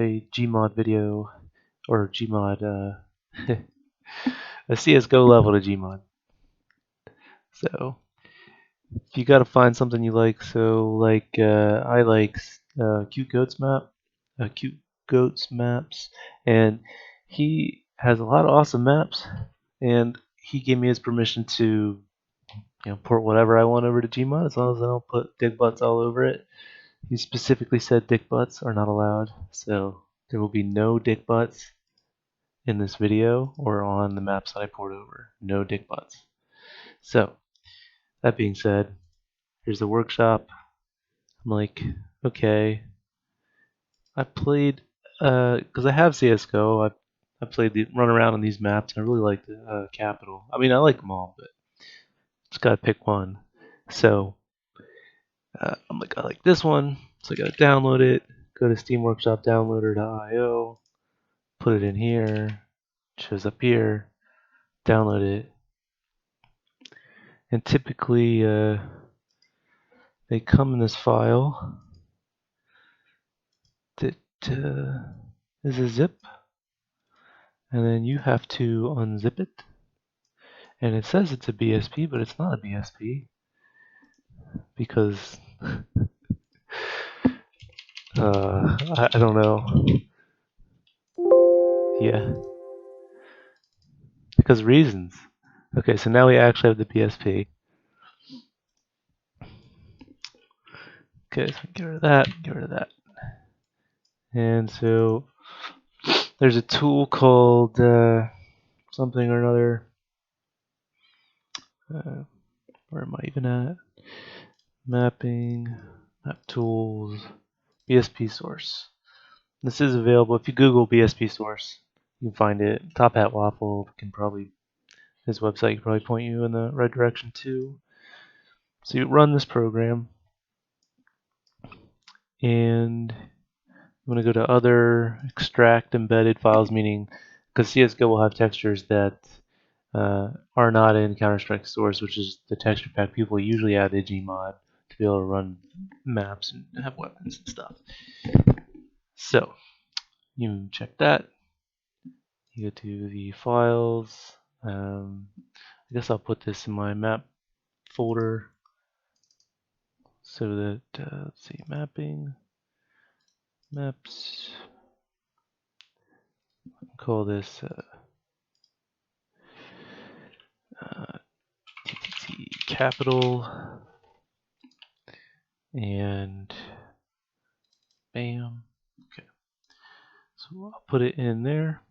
a gmod video or gmod a csgo level to gmod. So if you gotta find something you like, so like I like cute goats maps, and he has a lot of awesome maps, and he gave me his permission to port whatever I want over to gmod as long as I don't put dick butts all over it. He specifically said dick butts are not allowed, so there will be no dick butts in this video or on the maps that I port over. No dick butts. So, that being said, here's the workshop. I'm like, okay. I played, because I have CSGO, I played run around on these maps, and I really like the Capital. I mean, I like them all, but just gotta pick one. So, I'm like, I like this one, so I gotta download it, go to Steam Workshop downloader.io, put it in here, shows up here, download it, and typically they come in this file that is a zip, and then you have to unzip it, and it says it's a BSP, but it's not a BSP because I don't know. Yeah, because reasons. Okay, so now we actually have the BSP. Okay, so get rid of that, get rid of that. And so there's a tool called something or another. Where am I even at? Mapping, map tools, BSP source. This is available. If you Google BSP source, you can find it. Top Hat Waffle can probably, his website can probably point you in the right direction too. So you run this program, and I'm going to go to other, extract embedded files, meaning because CSGO will have textures that are not in Counter-Strike source, which is the texture pack people usually add to gmod to be able to run maps and have weapons and stuff. So you check that. You go to the files. I guess I'll put this in my map folder so that let's see, mapping, maps. Call this TTT capital, and bam. Okay, so I'll put it in there.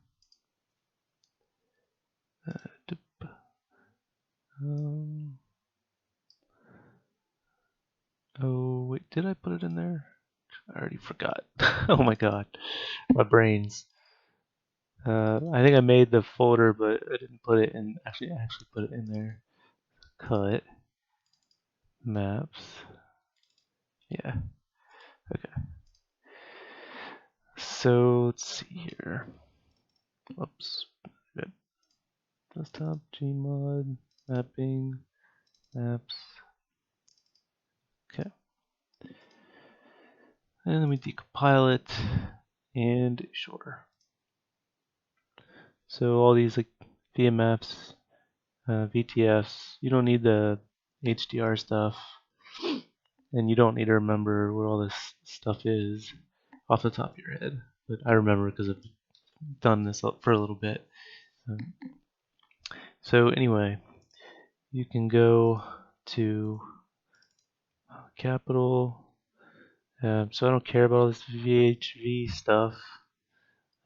Oh wait, did I put it in there? I already forgot. Oh my god, my brains. I think I made the folder, but I didn't put it in. Actually, I actually put it in there. Cut maps. Yeah. Okay. So let's see here. Oops. Good. Desktop, gmod, mapping, maps. Okay. And then we decompile it, and sure. So all these like VMFs, VTFs, you don't need the HDR stuff, and you don't need to remember what all this stuff is off the top of your head. But I remember because I've done this for a little bit. So anyway, you can go to Capital. So I don't care about all this VHV stuff.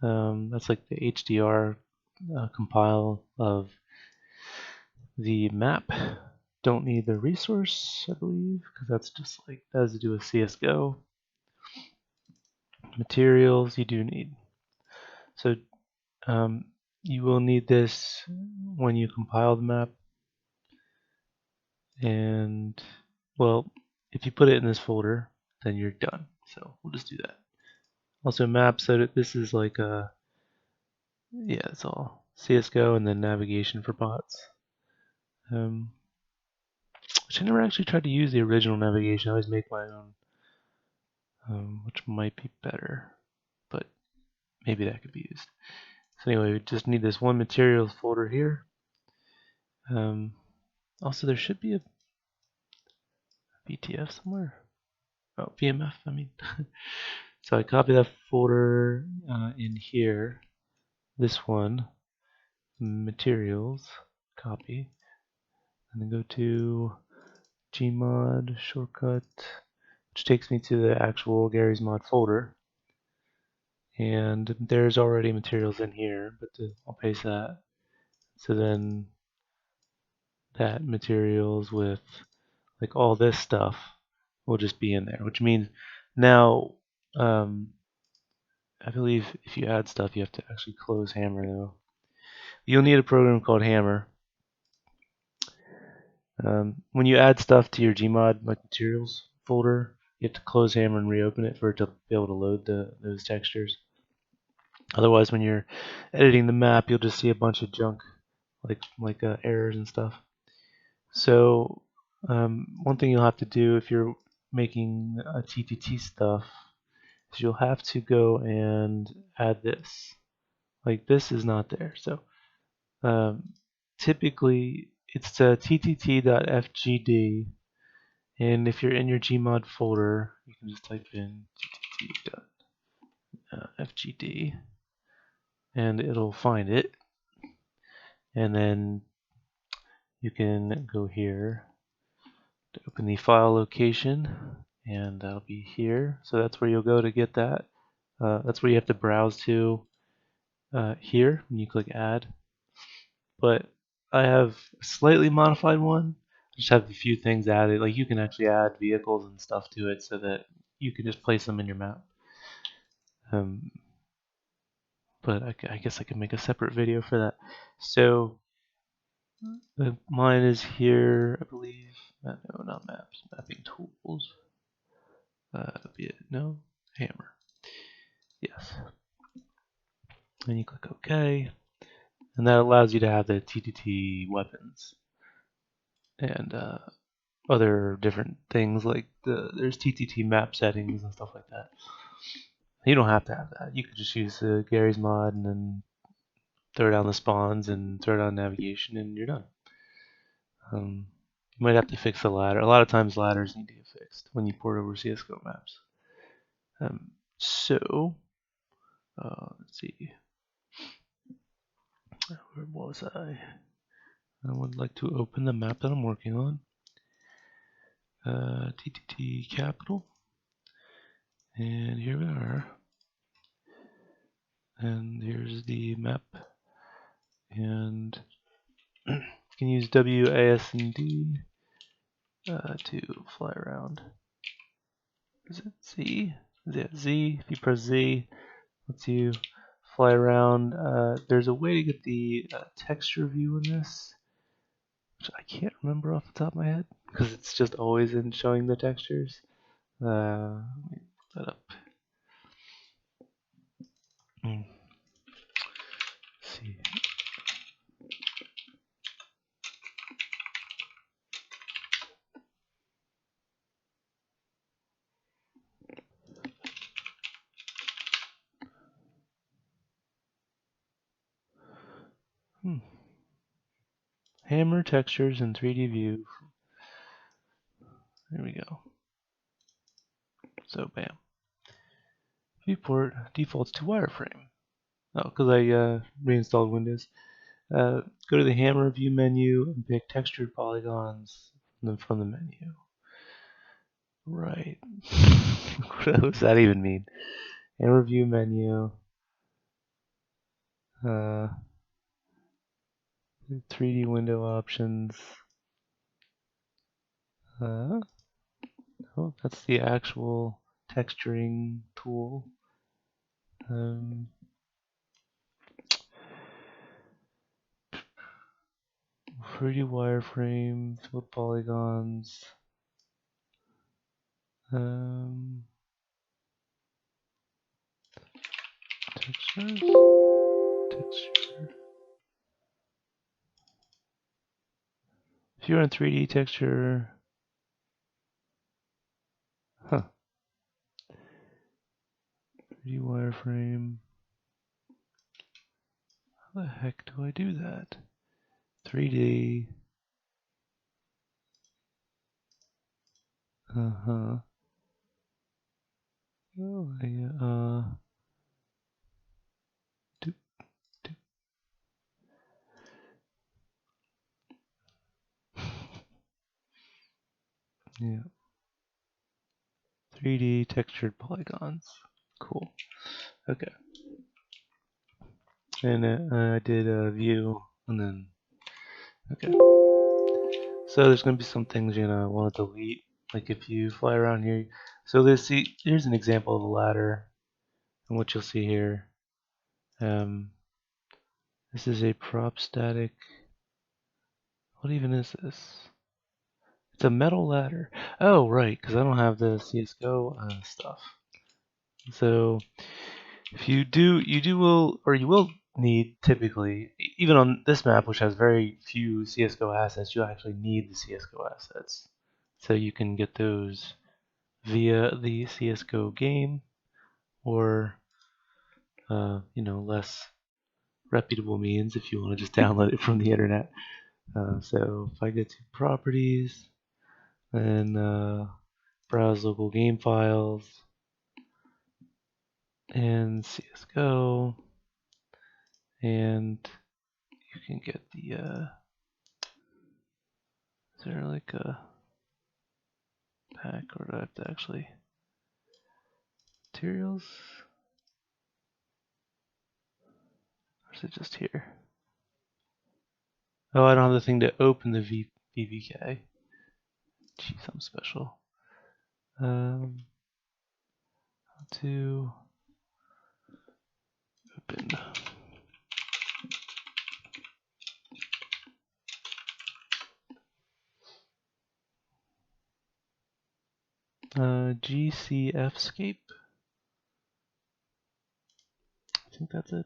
That's like the HDR compile of the map. Don't need the resource, I believe, because that's just like that has to do with CSGO. Materials you do need. So you will need this when you compile the map. And well, if you put it in this folder, then you're done. So we'll just do that. Also map, so this is like a, yeah, it's all CSGO and then navigation for bots. Which I never actually tried to use the original navigation. I always make my own, which might be better. But maybe that could be used. So anyway, we just need this one materials folder here. Also, there should be a VTF somewhere. Oh, VMF, I mean. So I copy that folder in here. This one, materials, copy, and then go to gmod shortcut, which takes me to the actual Garry's Mod folder. And there's already materials in here, but I'll paste that. So then that materials with like all this stuff will just be in there, which means now I believe if you add stuff, you have to actually close Hammer though. You'll need a program called Hammer. When you add stuff to your gmod like materials folder, you have to close Hammer and reopen it for it to be able to load those textures. Otherwise, when you're editing the map, you'll just see a bunch of junk, like errors and stuff. So one thing you'll have to do if you're making a TTT stuff is you'll have to go and add this. Like this is not there. So typically it's ttt.fgd, and if you're in your gmod folder, you can just type in ttt.fgd and it'll find it. And then you can go here to open the file location, and that'll be here. So that's where you'll go to get that. That's where you have to browse to here when you click add. But I have a slightly modified one. I just have a few things added. Like you can actually add vehicles and stuff to it so that you can just place them in your map. But I guess I can make a separate video for that. So mine is here, I believe. No, not maps. Mapping tools. No, Hammer. Yes. And you click OK, and that allows you to have the TTT weapons and other different things like there's TTT map settings and stuff like that. You don't have to have that. You could just use Garry's Mod and then throw down the spawns and throw down navigation and you're done. You might have to fix the ladder. A lot of times ladders need to get fixed when you port over CSGO maps. Let's see. Where was I? I would like to open the map that I'm working on. TTT capital. And here we are. And here's the map. And you can use WASD to fly around. Is it Z? Yeah, Z. If you press Z, lets you fly around. There's a way to get the texture view in this, which I can't remember off the top of my head because it's just always in showing the textures. Let me put that up. Let's see. Hammer textures in 3D view. There we go. So bam. Viewport defaults to wireframe. Oh, because I reinstalled Windows. Go to the Hammer view menu and pick textured polygons from the menu. Right. What does that even mean? Hammer view menu. 3D window options. Oh, that's the actual texturing tool. 3D wireframe, fill polygons. Texture. If you're in 3D texture, 3D wireframe. How the heck do I do that? 3D. Uh-huh. Oh, yeah, doop, doop. Yeah. 3D textured polygons. Cool. Okay. And I did a view, and then, okay. So there's going to be some things I want to delete. Like if you fly around here. So here's an example of a ladder. And what you'll see here. This is a prop static. What even is this? It's a metal ladder. Oh, right, because I don't have the CSGO stuff. So if you will need typically, even on this map, which has very few CSGO assets, you actually need the CSGO assets. So you can get those via the CSGO game or, less reputable means if you want to just download it from the internet. So if I go to properties, then browse local game files, and CSGO, and you can get the, is there like a pack, or do I have to actually, materials, or is it just here? Oh, I don't have the thing to open the VVK. Jeez, I'm special. How to open. GCFscape. I think that's it.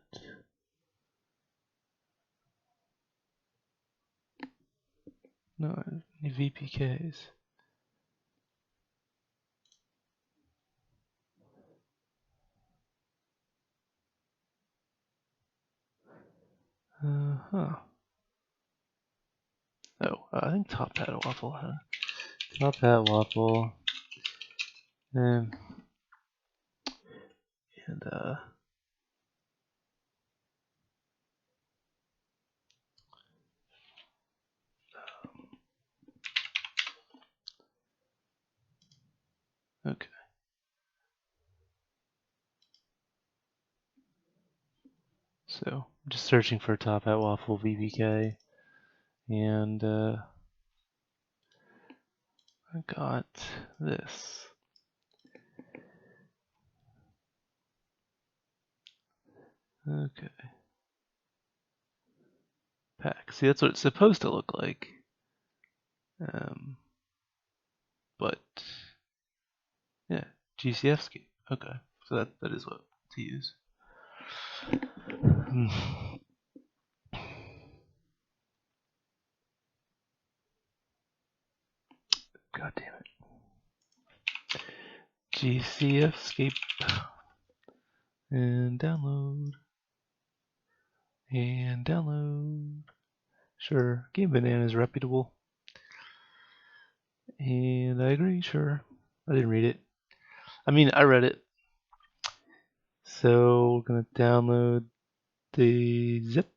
No, VPKs. Huh. Oh, I think Top Hat Waffle, huh? Top Hat Waffle. And okay. So I'm just searching for Top Hat Waffle VBK, and I got this. Okay. Pack. See, that's what it's supposed to look like. But yeah, GCFscape. Okay, so that is what to use. God damn it. GCFscape. And download. And download. Sure, Game Banana is reputable. And I agree, sure. I didn't read it. I mean, I read it. So we're going to download the zip.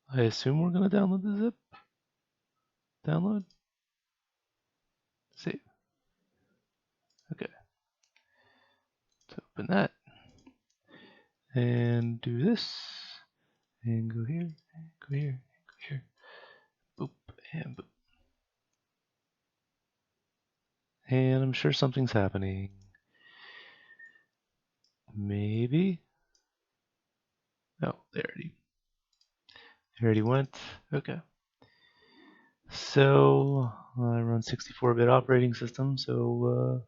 I assume we're going to download the zip. Download. Save. Okay. Let's open that. And do this. And go here. Go here. Go here. Boop. And boop. And I'm sure something's happening. Maybe. Oh, they already went. Okay. So I run 64-bit operating system, so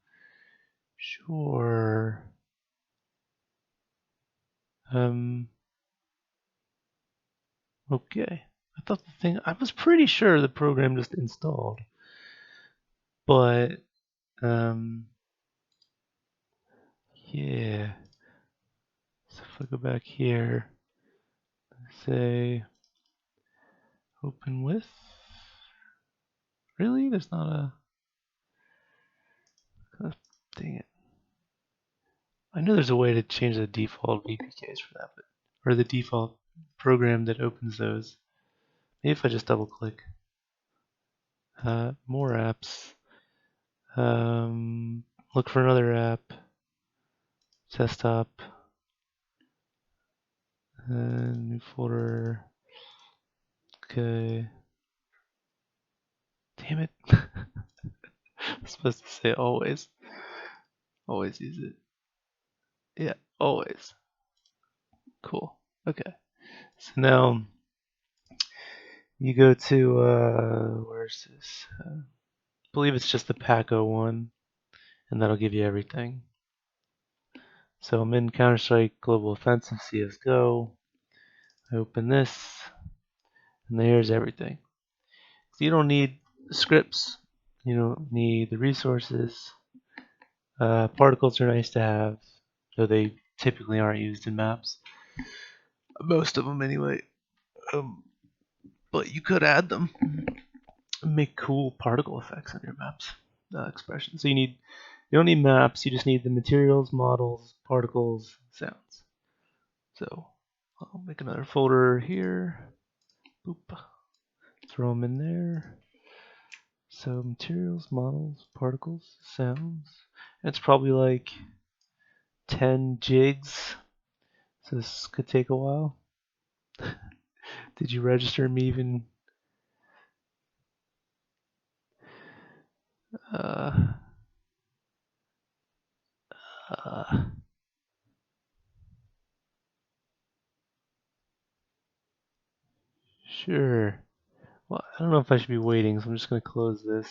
sure. Okay. I was pretty sure the program just installed, but Yeah. So if I go back here, say open with. Really? There's not a. Oh, dang it. I know there's a way to change the default VPKs for that, or the default program that opens those. Maybe if I just double click. More apps. Look for another app. Desktop. New folder. Okay. Damn it. I'm supposed to say always. Always use it. Yeah, always. Cool. Okay. So now you go to where's this? I believe it's just the Paco one, and that'll give you everything. So I'm in Counter-Strike Global Offensive CSGO. I open this, and there's everything. So you don't need scripts. You don't need the resources. Particles are nice to have, though they typically aren't used in maps. Most of them, anyway. But you could add them. Make cool particle effects on your maps. Expressions. So you don't need maps. You just need the materials, models, particles, sounds. So I'll make another folder here. Boop. Throw them in there. So materials, models, particles, sounds. And it's probably like 10 jigs. So this could take a while. Did you register me even? Uh, uh, sure. Well, I don't know if I should be waiting, so I'm just going to close this.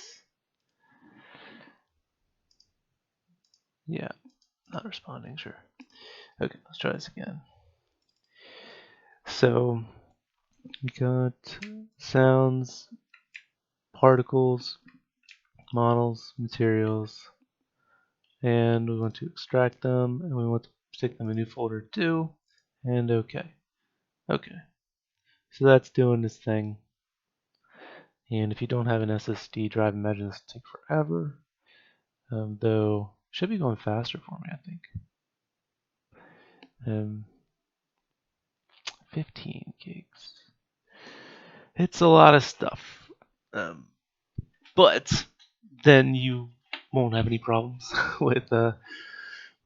Yeah, not responding, sure. Okay, let's try this again. So, we got sounds, particles, models, materials, and we want to extract them, and we want to stick them in a new folder too, and okay. Okay, so that's doing this thing. And if you don't have an SSD drive, imagine this will take forever. Though, should be going faster for me, I think. 15 gigs. It's a lot of stuff. But then you won't have any problems with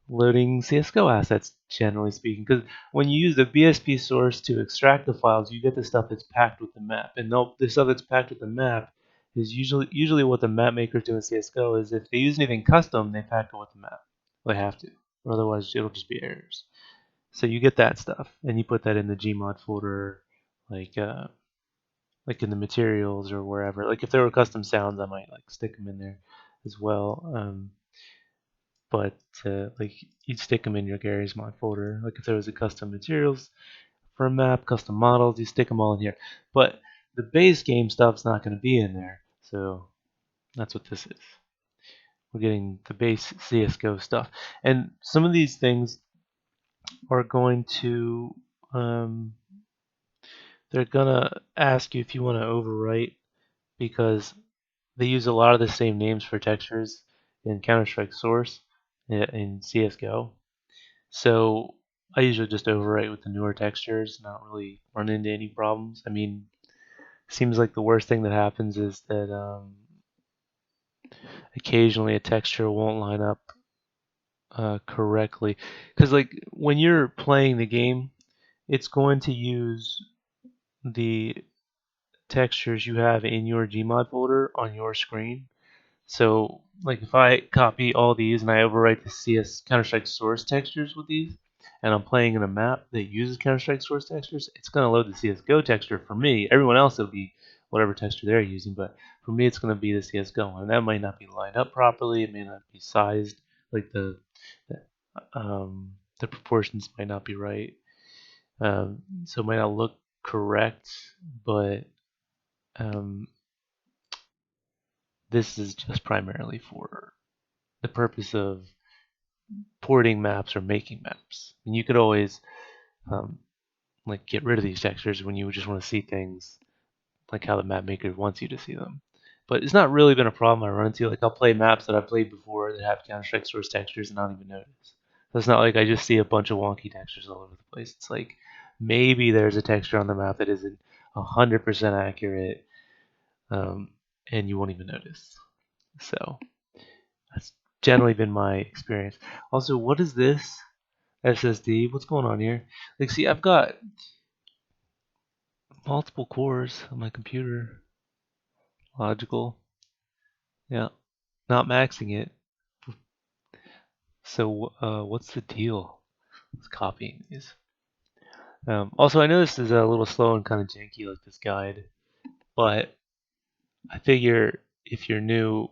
loading CSGO assets, generally speaking. Because when you use the BSP source to extract the files, you get the stuff that's packed with the map. And the stuff that's packed with the map is usually what the map makers do in CSGO is if they use anything custom, they pack it with the map. They have to. Otherwise, it'll just be errors. So you get that stuff, and you put that in the gmod folder, like in the materials or wherever. Like if there were custom sounds, I might like stick them in there as well. But like you'd stick them in your Garry's mod folder. Like if there was a custom materials for a map, custom models, you stick them all in here. But the base game stuff's not going to be in there. So that's what this is. We're getting the base CSGO stuff. And some of these things are going to they're gonna ask you if you want to overwrite because they use a lot of the same names for textures in Counter-Strike Source in CSGO. So I usually just overwrite with the newer textures, not really run into any problems. I mean, it seems like the worst thing that happens is that occasionally a texture won't line up correctly. Because like when you're playing the game, it's going to use the textures you have in your gmod folder on your screen. So, like if I copy all these and I overwrite the CS Counter-Strike source textures with these, and I'm playing in a map that uses Counter-Strike source textures, it's going to load the CSGO texture for me. Everyone else, it'll be whatever texture they're using, but for me, it's going to be the CSGO one. And that might not be lined up properly. It may not be sized. Like the proportions might not be right. So it might not look correct, but um, this is just primarily for the purpose of porting maps or making maps. And you could always like get rid of these textures when you just want to see things like how the map maker wants you to see them. But it's not really been a problem I run into. Like I'll play maps that I've played before that have Counter-Strike source textures and I don't even notice. So it's not like I just see a bunch of wonky textures all over the place. It's like maybe there's a texture on the map that isn't 100% accurate, and you won't even notice. So that's generally been my experience. Also, what is this SSD? What's going on here? Like, see, I've got multiple cores on my computer. Logical. Yeah. Not maxing it. So, what's the deal with copying these? Also, I know this is a little slow and kind of janky, like this guide, but I figure if you're new,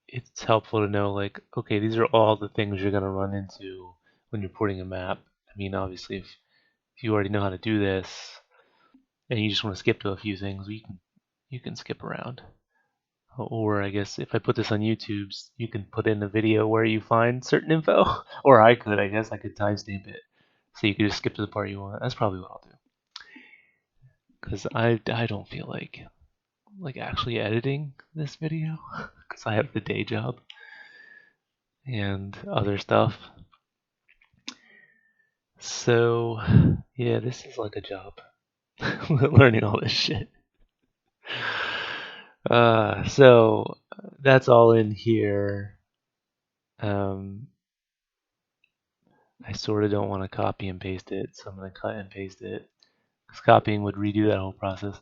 it's helpful to know, like, okay, these are all the things you're going to run into when you're porting a map. I mean, obviously, if you already know how to do this and you just want to skip to a few things, you can skip around. Or I guess if I put this on YouTube, you can put in a video where you find certain info. Or I guess I could timestamp it. So you could just skip to the part you want. That's probably what I'll do. Because I don't feel like actually editing this video. Because I have the day job and other stuff. So yeah, this is like a job. Learning all this shit. So that's all in here. I sort of don't want to copy and paste it, so I'm going to cut and paste it. Because copying would redo that whole process.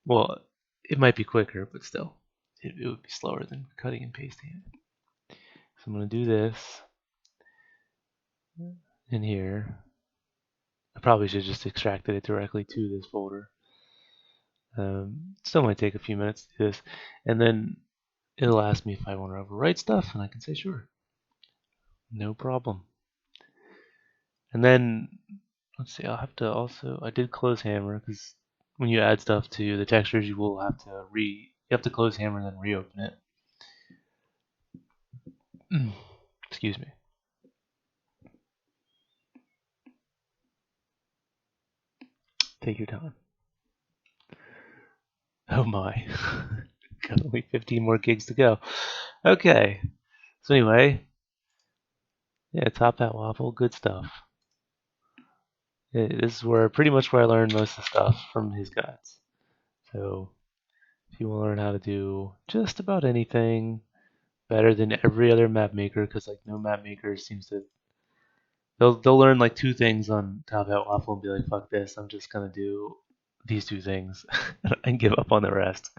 Well, it might be quicker, but still, it would be slower than cutting and pasting it. So I'm going to do this in here. I probably should just extracted it directly to this folder. Still might take a few minutes to do this. And then it'll ask me if I want to overwrite stuff, and I can say sure. No problem. And then, let's see, I'll have to also, I did close hammer, because when you add stuff to the textures, you will have to you have to close hammer and then reopen it. Excuse me. Take your time. Oh my. Got only 15 more gigs to go. Okay. So anyway, yeah, Top Hat Waffle, good stuff. This is pretty much where I learned most of the stuff from his guides. So if you want to learn how to do just about anything better than every other map maker, because like no map maker seems to they'll learn like two things on Top Hat Waffle and be like, fuck this, I'm just gonna do these two things and give up on the rest.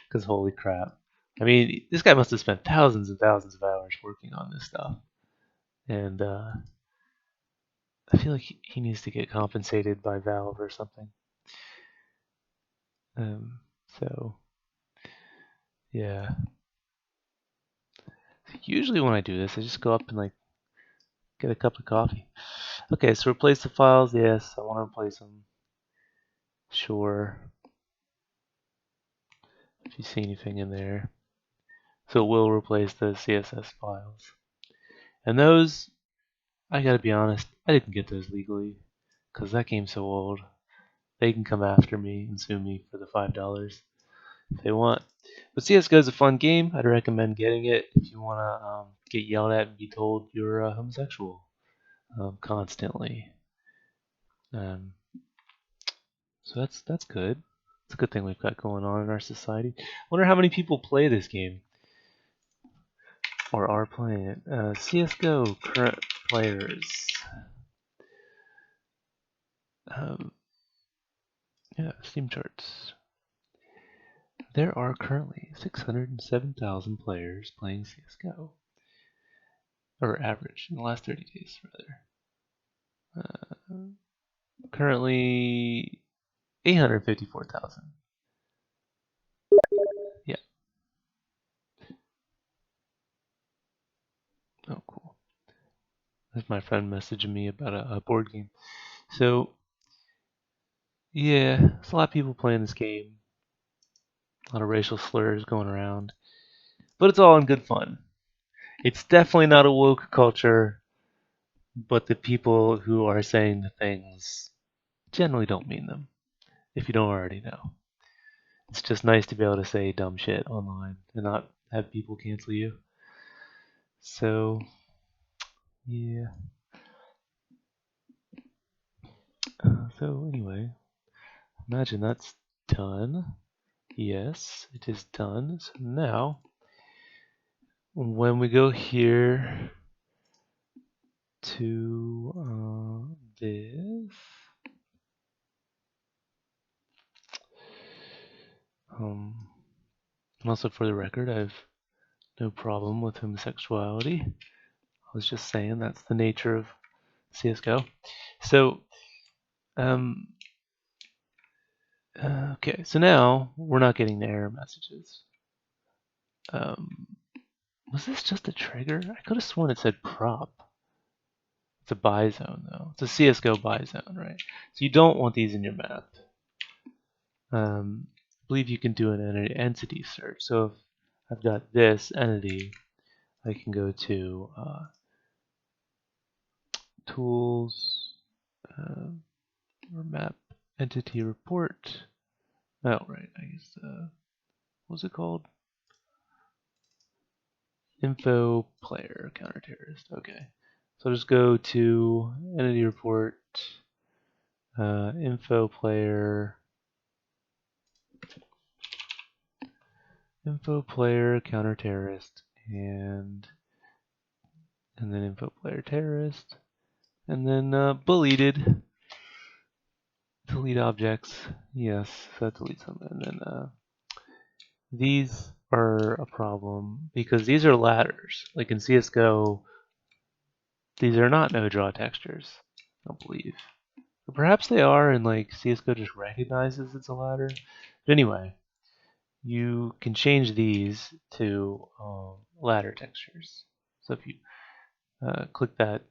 Because holy crap. I mean, this guy must have spent thousands and thousands of hours working on this stuff. And I feel like he needs to get compensated by Valve or something. So, yeah. Usually when I do this, I just go up and like get a cup of coffee. Okay, so replace the files. Yes, I want to replace them. Sure. If you see anything in there. So it will replace the CSS files. And those, I gotta be honest, I didn't get those legally. Because that game's so old. They can come after me and sue me for the $5 if they want. But CSGO is a fun game. I'd recommend getting it if you want to get yelled at and be told you're homosexual constantly. So that's good. It's a good thing we've got going on in our society. I wonder how many people play this game or are playing it. CSGO current players. Yeah, Steam charts. There are currently 607,000 players playing CSGO. Or average, in the last 30 days, rather. Currently, 854,000. Yeah. Oh, cool. That's my friend messaging me about a board game. So, yeah, there's a lot of people playing this game. A lot of racial slurs going around. But it's all in good fun. It's definitely not a woke culture, but the people who are saying the things generally don't mean them, if you don't already know. It's just nice to be able to say dumb shit online and not have people cancel you. So, yeah. So, anyway, imagine that's done. Yes, it is done. So now, when we go here to this, and also for the record, I have no problem with homosexuality. I was just saying that's the nature of CSGO. So, um, okay, so now we're not getting the error messages. Was this just a trigger? I could have sworn it said prop. It's a buy zone though. It's a CSGO buy zone, right? So you don't want these in your map. I believe you can do an entity search. So if I've got this entity, I can go to tools or map entity report. Oh, right. I guess what's it called? Info player counter terrorist. Okay. So just go to entity report, info player counter terrorist, and then info player terrorist, and then deleted. Delete objects. Yes, that deletes them. And then these are a problem because these are ladders. Like in CSGO, these are not no draw textures. I don't believe. Or perhaps they are, and like CSGO just recognizes it's a ladder. But anyway, you can change these to ladder textures. So if you click that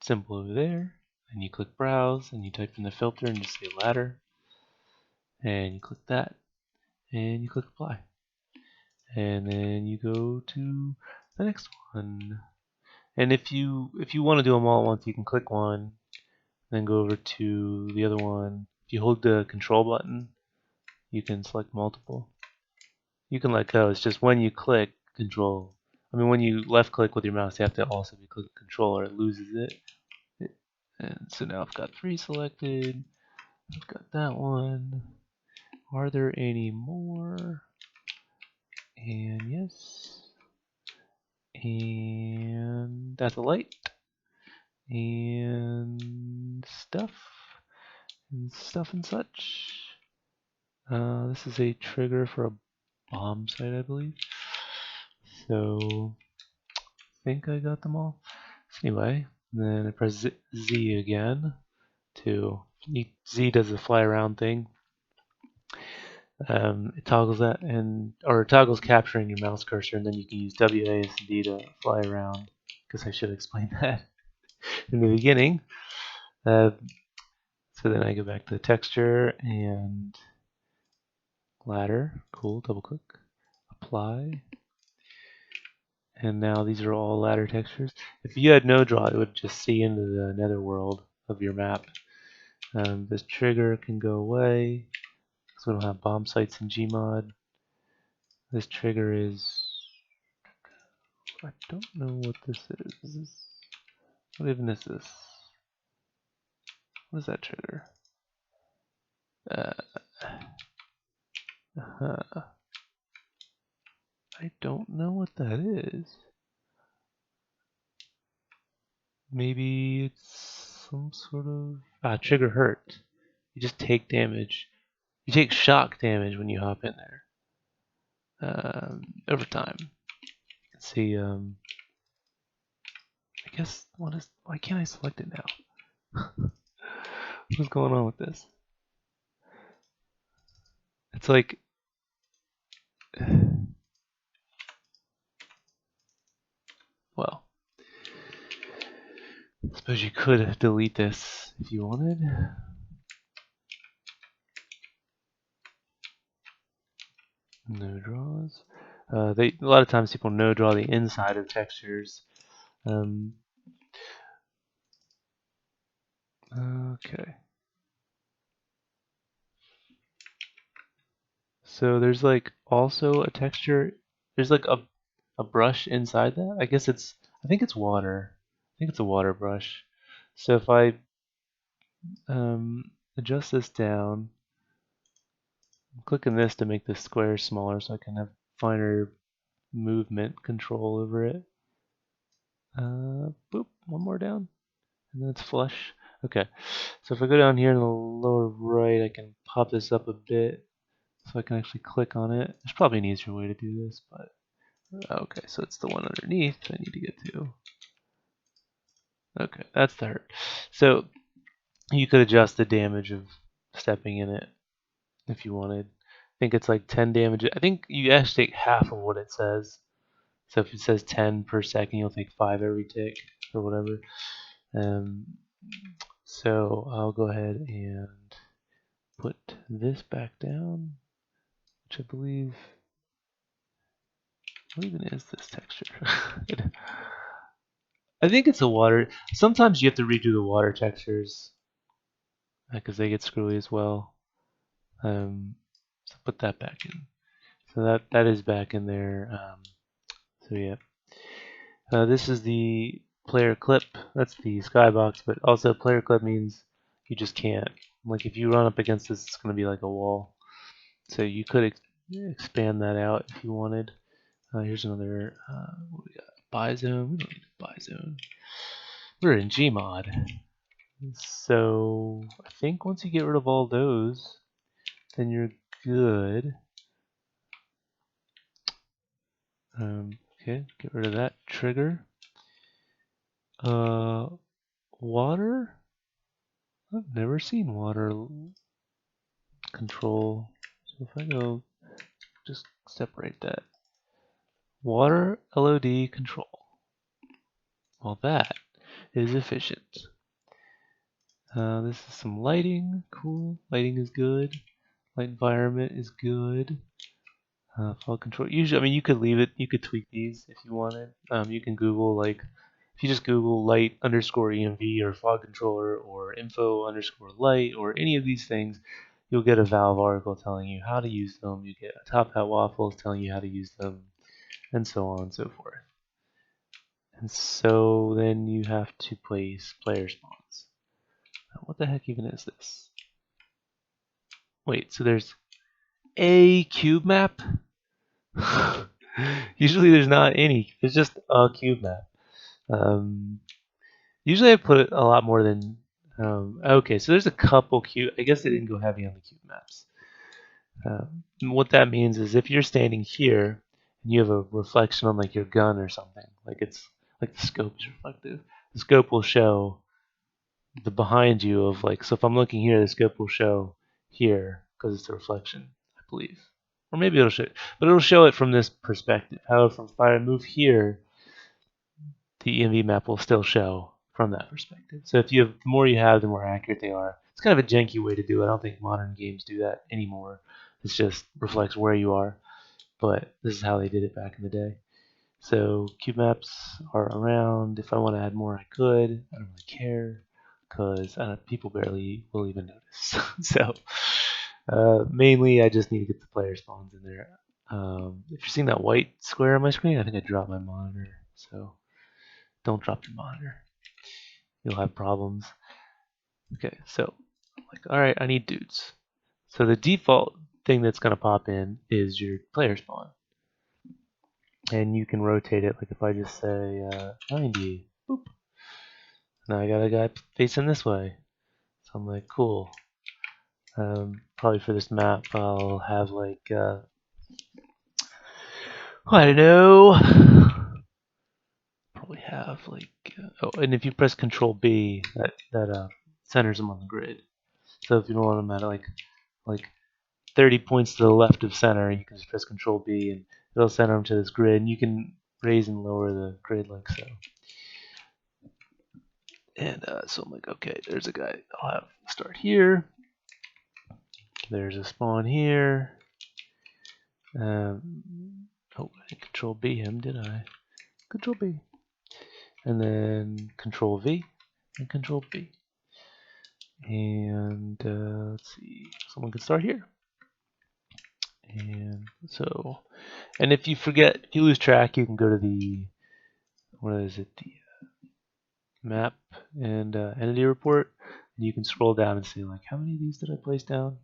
symbol over there, and you click browse, and you type in the filter and just say ladder, and you click that, and you click apply. And then you go to the next one. And if you want to do them all at once, you can click one, then go over to the other one. If you hold the control button, you can select multiple. You can let go. It's just when you click control. I mean, when you left click with your mouse, you have to also be click control or it loses it. And so now I've got 3 selected. I've got that one. Are there any more? And yes. And that's a light. And stuff. And stuff and such. This is a trigger for a bomb site, I believe. So, I think I got them all. So anyway, then I press Z again to Z does the fly around thing. It toggles that or it toggles capturing your mouse cursor, and then you can use WASD to fly around. Because I should explain that in the beginning. So then I go back to the texture and ladder. Cool. Double click. Apply. And now these are all ladder textures. If you had no draw, it would just see into the netherworld of your map. This trigger can go away because we don't have bomb sites in gmod. This trigger is... I don't know what this is. What even is this? What is that trigger? I don't know what that is. Maybe it's some sort of... trigger hurt. You just take damage. You take shock damage when you hop in there. Over time. Let's see, I guess, why can't I select it now? What's going on with this? It's like... Well, I suppose you could delete this if you wanted. No draws. A lot of times people no draw the inside of textures. Okay. So there's like also a texture. There's like a brush inside that. I think it's water. I think it's a water brush. So if I adjust this down, I'm clicking this to make this square smaller so I can have finer movement control over it. Boop, one more down, and then it's flush. Okay, so if I go down here in the lower right, I can pop this up a bit so I can actually click on it. There's probably an easier way to do this, but okay, so it's the one underneath I need to get to. Okay, that's the hurt. So you could adjust the damage of stepping in it if you wanted. I think it's like 10 damage. I think you actually take half of what it says. So if it says 10 per second, you'll take 5 every tick or whatever. So I'll go ahead and put this back down, which I believe. What even is this texture? I think it's a water. Sometimes you have to redo the water textures because they get screwy as well. So put that back in. So that is back in there. So yeah, this is the player clip. That's the skybox, but also player clip means you just can't. Like if you run up against this, it's going to be like a wall. So you could expand that out if you wanted. Here's another. What we got? Buy zone. We don't need a buy zone. We're in gmod. So I think once you get rid of all those, then you're good. Okay, get rid of that trigger. Water? I've never seen water control. So if I go, just separate that. Water LOD control. Well, that is efficient. This is some lighting. Cool. Lighting is good. Light environment is good. Fog control. Usually, I mean, you could leave it. You could tweak these if you wanted. You can Google like, if you just Google light underscore EMV or fog controller or info underscore light or any of these things, you'll get a Valve article telling you how to use them. You get a Top Hat Waffles telling you how to use them, and so on and so forth. And so then you have to place player spawns. Now, what the heck even is this? Wait, so there's a cube map? Usually there's not any. It's just a cube map. Usually I put a lot more than. Okay, so there's a couple cube. I guess they didn't go heavy on the cube maps. What that means is if you're standing here and you have a reflection on like your gun or something, like it's like the scope is reflective. The scope will show the behind you of like. So if I'm looking here, the scope will show here because it's a reflection, I believe. Or maybe it'll show it, but it'll show it from this perspective. However, if I move here, the EMV map will still show from that perspective. So if you have, the more you have, the more accurate they are. It's kind of a janky way to do it. I don't think modern games do that anymore. It just reflects where you are. But this is how they did it back in the day. So cube maps are around. If I want to add more, I could. I don't really care because people barely will even notice. So mainly, I just need to get the player spawns in there. If you're seeing that white square on my screen, I think I dropped my monitor. So don't drop your monitor. You'll have problems. Okay, so I'm like, all right, I need dudes. So the default thing that's going to pop in is your player spawn. And you can rotate it, like if I just say 90, boop. Now I got a guy facing this way. So I'm like, cool. Probably for this map, I'll have like, I don't know. Probably have like, oh, and if you press Control B, that centers them on the grid. So if you don't want them at like 30 points to the left of center, you can just press Control B and it'll center them to this grid. And you can raise and lower the grid like so. And so I'm like, okay, there's a guy. I'll have start here. There's a spawn here. Oh, Oh, I didn't Control B him, did I? Control B. And then Control V and Control B. And let's see, someone can start here. And so, and if you forget, if you lose track, you can go to the, what is it, the map and entity report, and you can scroll down and see like how many of these did I place down.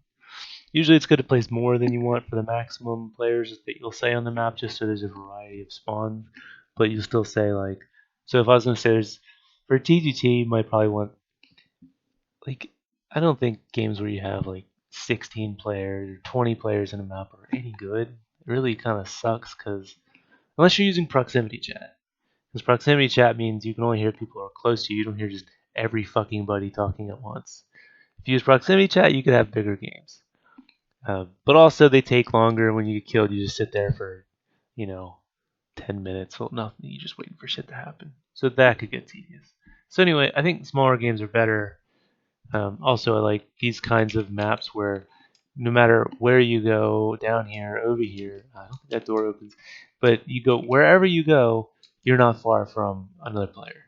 Usually it's good to place more than you want for the maximum players that you'll say on the map, just so there's a variety of spawns. But you still say like, so if I was going to say there's, for TGT, you might probably want, like, I don't think games where you have like 16 players or 20 players in a map are any good. It really kind of sucks because, unless you're using proximity chat. Because proximity chat means you can only hear people who are close to you. You don't hear just every fucking buddy talking at once. If you use proximity chat, you could have bigger games. But also, they take longer. When you get killed, you just sit there for, 10 minutes. Well, nothing. You just waiting for shit to happen. So that could get tedious. So anyway, I think smaller games are better. Also, I like these kinds of maps where no matter where you go, down here, over here, I don't think that door opens, but you go wherever you go, you're not far from another player.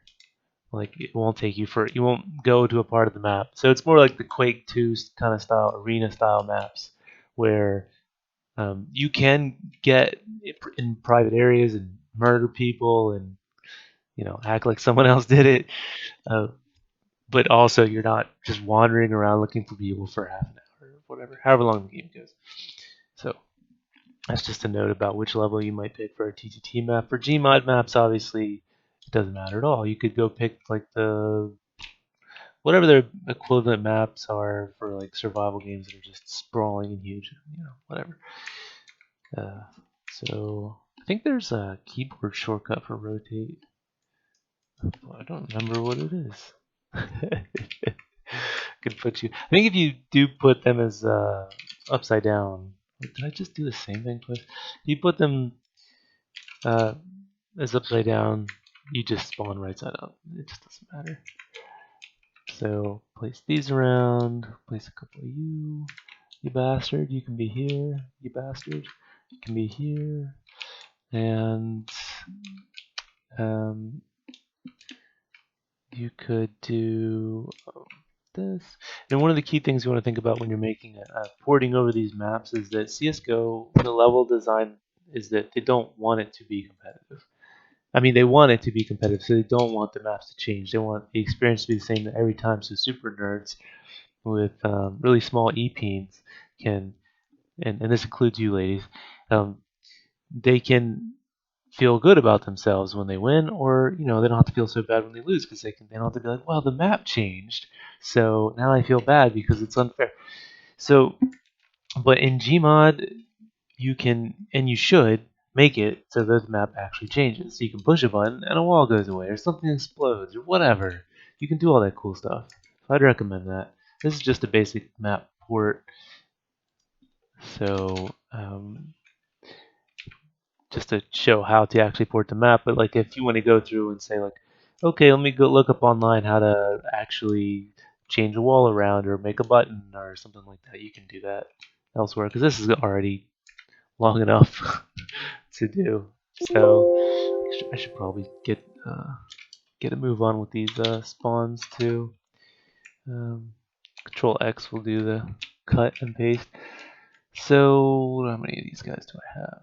Like it won't take you for, you won't go to a part of the map. So it's more like the Quake 2 kind of style, arena style maps, where you can get in private areas and murder people and act like someone else did it. Uh, but also you're not just wandering around looking for people for half an hour or whatever, however long the game goes. So that's just a note about which level you might pick for a TTT map. For Gmod maps, obviously, it doesn't matter at all. You could go pick like the whatever their equivalent maps are for like survival games that are just sprawling and huge, whatever. Uh, so I think there's a keyboard shortcut for rotate. I don't remember what it is. Could put you. I think if you do put them as upside down. Wait, did I just do the same thing twice? If you put them as upside down, you just spawn right side up. It just doesn't matter. So place these around. Place a couple of you. You bastard. You can be here. You bastard. You can be here. And you could do this. And one of the key things you want to think about when you're making porting over these maps is that CSGO, the level design is that they don't want it to be competitive. I mean, they want it to be competitive, so they don't want the maps to change. They want the experience to be the same every time. So super nerds with really small EPs can, and this includes you ladies, they can feel good about themselves when they win, or they don't have to feel so bad when they lose because they don't have to be like, well, the map changed, so now I feel bad because it's unfair. So, but in Gmod, you can and you should make it so that the map actually changes. So you can push a button and a wall goes away, or something explodes, or whatever. You can do all that cool stuff. So I'd recommend that. This is just a basic map port. So just to show how to actually port the map. But like if you want to go through and say like, okay, let me go look up online how to actually change a wall around or make a button or something like that, you can do that elsewhere because this is already long enough to do. So I should probably get a move on with these spawns too. Control X will do the cut and paste. So how many of these guys do I have?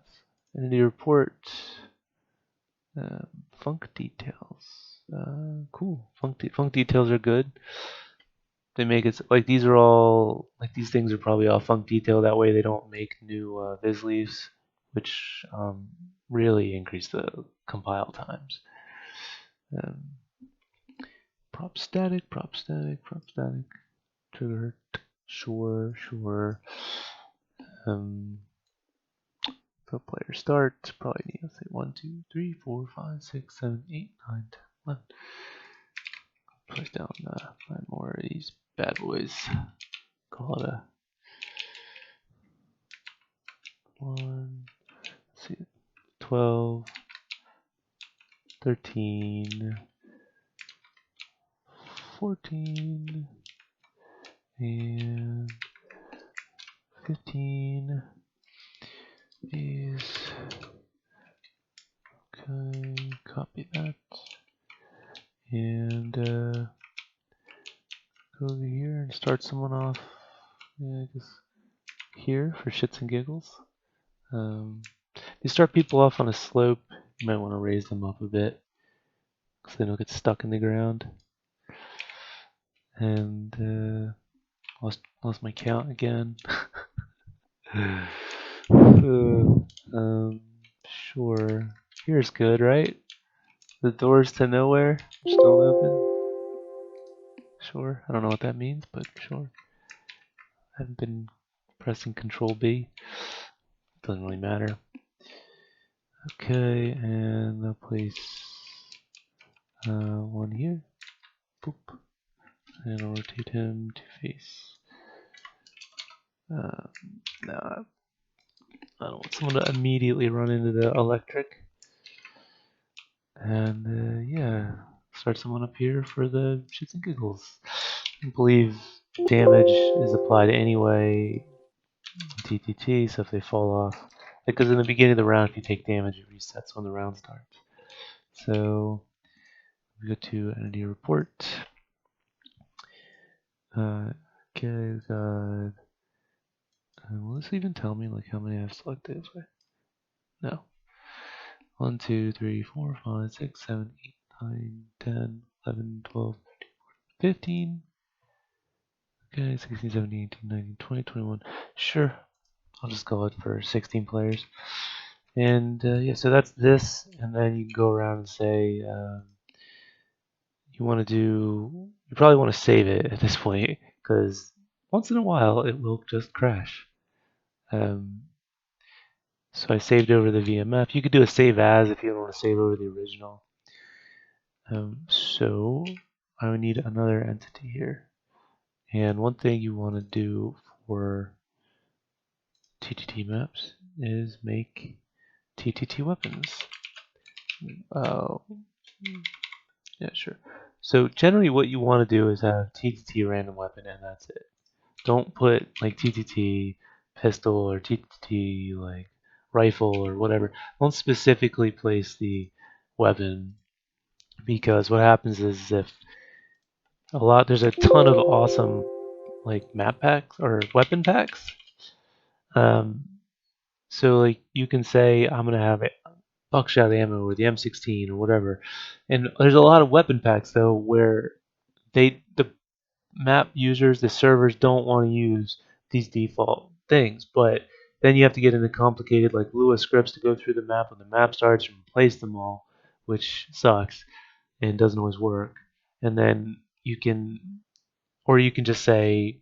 Entity report. Funk details. Cool. Funk details are good. They make it like these are all like these things are probably all funk detail. That way they don't make new viz leaves, which really increase the compile times. Prop static, prop static, prop static. Trigger. Sure. So player start. Probably need, let's say 1, 2, 3, 4, 5, 6, 7, 8, 9, 10, 11. Push down 5 more of these bad boys. Call it a 1, let's see, 12, 13, 14, and 15. These Okay, copy that. And go over here and start someone off. Yeah, I guess here for shits and giggles. You start people off on a slope, you might want to raise them up a bit so they don't get stuck in the ground. And lost my count again. Sure. Here's good, right? The doors to nowhere just don't open. Sure. I don't know what that means, but sure. I haven't been pressing Control B. Doesn't really matter. Okay, and I'll place one here. Boop. And I'll rotate him to face. No, I don't want someone to immediately run into the electric. And yeah, start someone up here for the shits and giggles. I believe damage is applied anyway in TTT, so if they fall off, because in the beginning of the round, if you take damage, it resets when the round starts. So we go to entity report. Okay, we got. Will this even tell me like how many I've selected? No. 1, 2, 3, 4, 5, 6, 7, 8, 9, 10, 11, 12, 15. Okay, 16, 17, 18, 19, 20, 21. Sure. I'll just go out for 16 players. And yeah, so that's this. And then you can go around and say you want to do. You probably want to save it at this point because once in a while it will just crash. So I saved over the VMF. You could do a save as if you don't want to save over the original. So I would need another entity here. And one thing you want to do for TTT maps is make TTT weapons. Oh, yeah, sure. So generally what you want to do is have TTT random weapon and that's it. Don't put like TTT pistol or TTT like rifle or whatever. Don't specifically place the weapon because what happens is if there's a ton of awesome like map packs or weapon packs. So like you can say I'm gonna have buckshot ammo or the M16 or whatever, and there's a lot of weapon packs though where the map users, the servers don't want to use these default things, but then you have to get into complicated like Lua scripts to go through the map when the map starts and replace them all, which sucks and doesn't always work. And then you can just say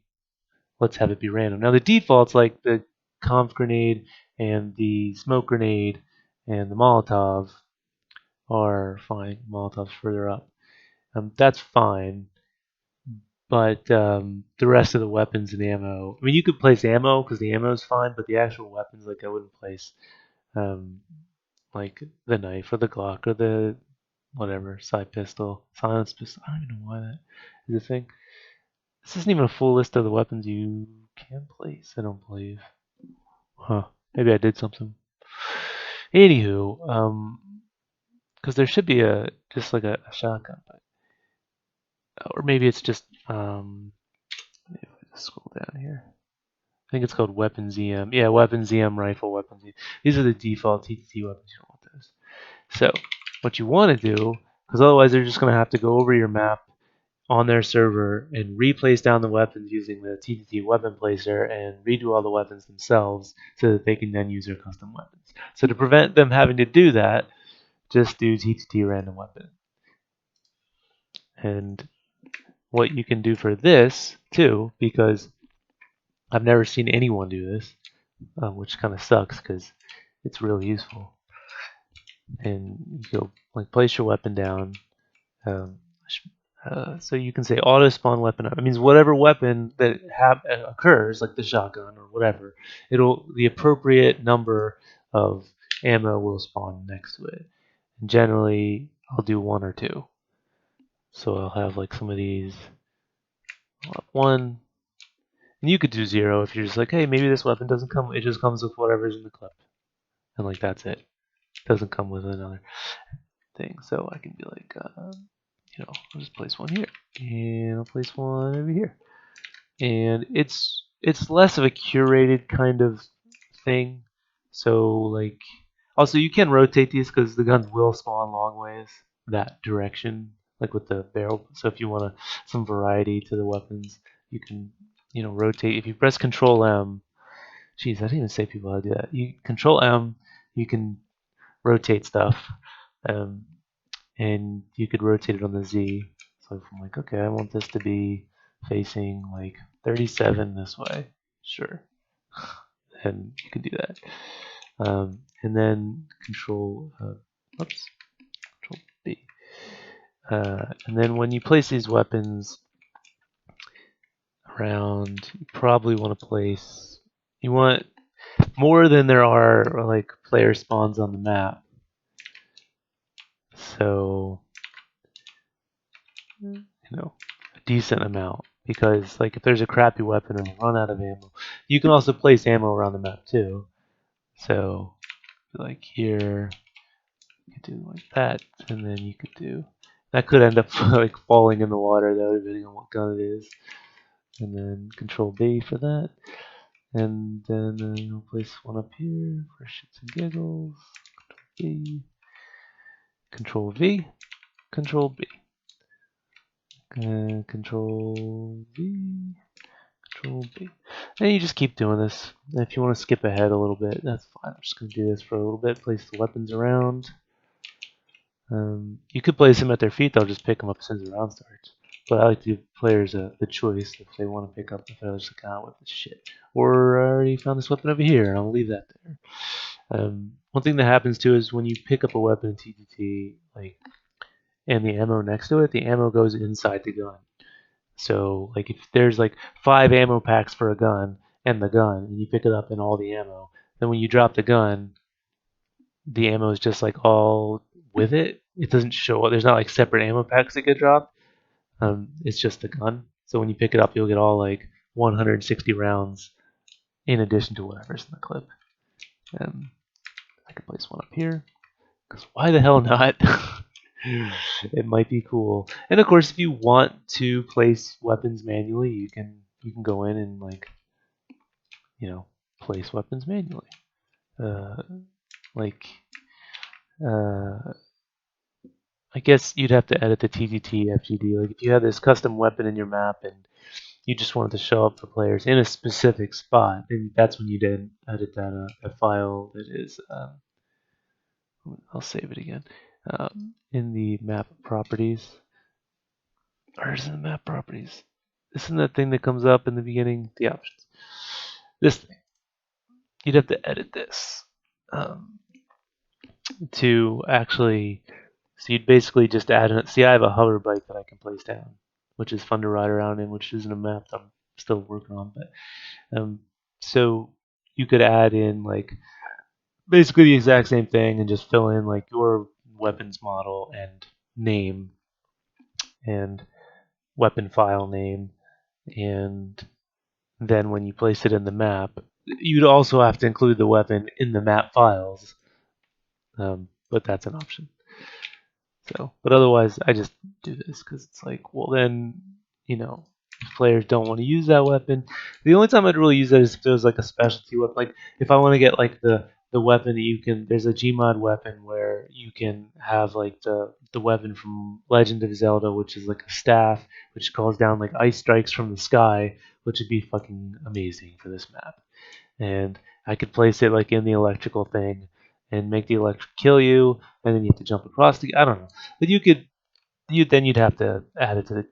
let's have it be random. Now the defaults like the conf grenade and the smoke grenade and the Molotov are fine. Molotov's further up. That's fine. But the rest of the weapons and ammo, I mean, you could place ammo because the ammo is fine, but the actual weapons, like I wouldn't place like the knife or the Glock or the whatever, side pistol, silence pistol. I don't even know why that is a thing. This isn't even a full list of the weapons you can place, I don't believe. Huh. Maybe I did something. Anywho, because there should be just like a shotgun, or maybe it's just maybe if I just scroll down here. I think it's called Weapons EM. Yeah, Weapons EM rifle, Weapons EM. These are the default TTT weapons. You don't want those. So what you want to do, because otherwise they're just going to have to go over your map on their server and replace down the weapons using the TTT weapon placer and redo all the weapons themselves so that they can then use their custom weapons. So to prevent them having to do that, just do TTT random weapon. And what you can do for this too, because I've never seen anyone do this, which kind of sucks because it's really useful. And you go like place your weapon down. Um, so you can say auto spawn weapon. It means whatever weapon that occurs, like the shotgun or whatever, the appropriate number of ammo will spawn next to it. And generally, I'll do 1 or 2. So I'll have like some of these. I'll have 1, and you could do 0 if you're just like, hey, maybe this weapon doesn't come. It just comes with whatever's in the clip, and like that's it. doesn't come with another thing. So I can be like, I'll just place one here, and I'll place one over here, and it's less of a curated kind of thing. So like, also you can rotate these because the guns will spawn long ways that direction, like with the barrel. So if you want some variety to the weapons, you can rotate. If you press Control M, geez, I didn't even say people how to do that. You Control M, you can rotate stuff, um, and you could rotate it on the Z. So if I'm like, okay, I want this to be facing like 37 this way, sure, and you can do that. And then oops, Control B. And then when you place these weapons around, you probably want to place, you want more than there are like player spawns on the map. So, a decent amount. Because like if there's a crappy weapon and run out of ammo, you can also place ammo around the map too. So like here, you could do like that, and then you could do that could end up like falling in the water though, depending on what gun it is. And then Control B for that. And then I'll place one up here for shits and giggles. Control V, Control B, Control V, Control B. And you just keep doing this. And if you want to skip ahead a little bit, that's fine. I'm just going to do this for a little bit. Place the weapons around. You could place them at their feet. They'll just pick them up as soon as the round starts. But I like to give players the choice if they want to pick up the feathers to kind of with this shit. Or I already found this weapon over here, and I'll leave that there. One thing that happens too is when you pick up a weapon in TTT, like, and the ammo next to it, the ammo goes inside the gun. So like if there's like 5 ammo packs for a gun and the gun, and you pick it up and all the ammo, then when you drop the gun, the ammo is just like all with it. It doesn't show up. There's not like separate ammo packs that get dropped. It's just the gun. So when you pick it up, you'll get all like 160 rounds in addition to whatever's in the clip. I could place one up here because why the hell not? It might be cool. And of course, if you want to place weapons manually, you can go in and like place weapons manually. Like I guess you'd have to edit the TTT FGD. Like if you have this custom weapon in your map and you just want it to show up for players in a specific spot, then that's when you then edit that a file that is. I'll save it again. In the map properties. Where's the map properties? Isn't that thing that comes up in the beginning? The options. This thing. You'd have to edit this to actually. So you'd basically just add in. See, I have a hover bike that I can place down, which is fun to ride around in, which isn't a map that I'm still working on. But so you could add in like basically the exact same thing and just fill in like your weapons model and name and weapon file name, and then when you place it in the map, you'd also have to include the weapon in the map files, but that's an option. So, but otherwise, I just do this because it's like, well, then if players don't want to use that weapon, the only time I'd really use that is if there's like a specialty weapon. Like if I want to get like the weapon that you can, there's a gmod weapon where you can have like the weapon from Legend of Zelda, which is like a staff which calls down like ice strikes from the sky, which would be fucking amazing for this map. And I could place it like in the electrical thing and make the electric kill you, and then you have to jump across the. I don't know, but you'd have to add it to the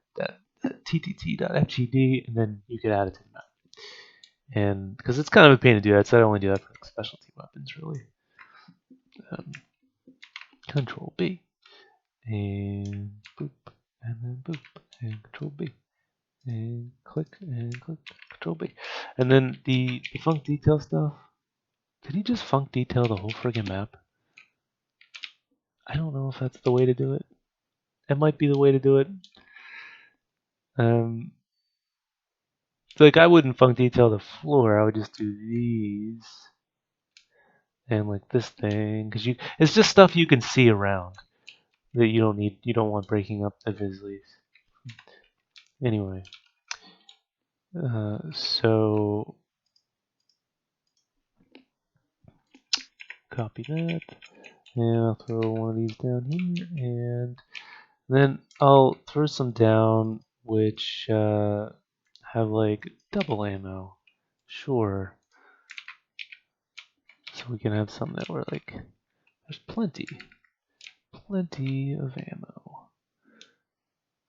ttt.fgd, and then you could add it to the map. And because it's kind of a pain to do that, so I only do that for like specialty weapons, really. Control B, and boop, and then boop, and Control B, and click, Control B, and then the func detail stuff. Did he just func detail the whole friggin' map? I don't know if that's the way to do it. It might be the way to do it. Like I wouldn't func detail the floor. I would just do these. and like this thing, because it's just stuff you can see around that you don't need. You don't want breaking up the Visleys. Anyway, so copy that, and I'll throw one of these down here, and then I'll throw some down which have like double ammo. Sure. So we can have some that were like, there's plenty of ammo.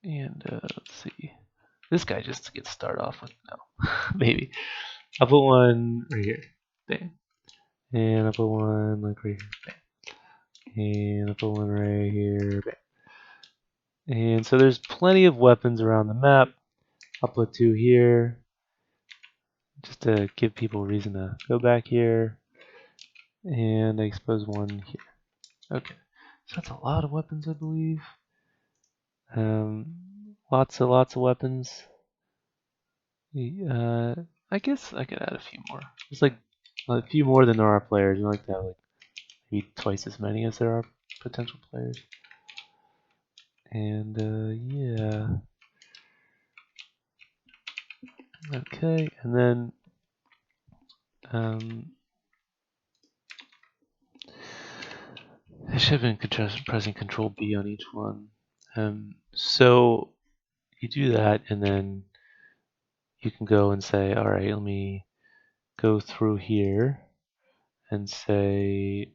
And let's see. This guy just gets started off with, no, maybe. I'll put one right here. Bam. And I'll put one like right here. Bam. And I'll put one right here. Bam. And so there's plenty of weapons around the map. I'll put two here just to give people a reason to go back here. And I suppose one here. Okay. So that's a lot of weapons, I believe. Lots of weapons. I guess I could add a few more. It's like a few more than there are players. You like to have like maybe twice as many as there are potential players. And yeah. Okay, and then I should have been pressing Control B on each one. So you do that, and then you can go and say, all right, let me go through here and say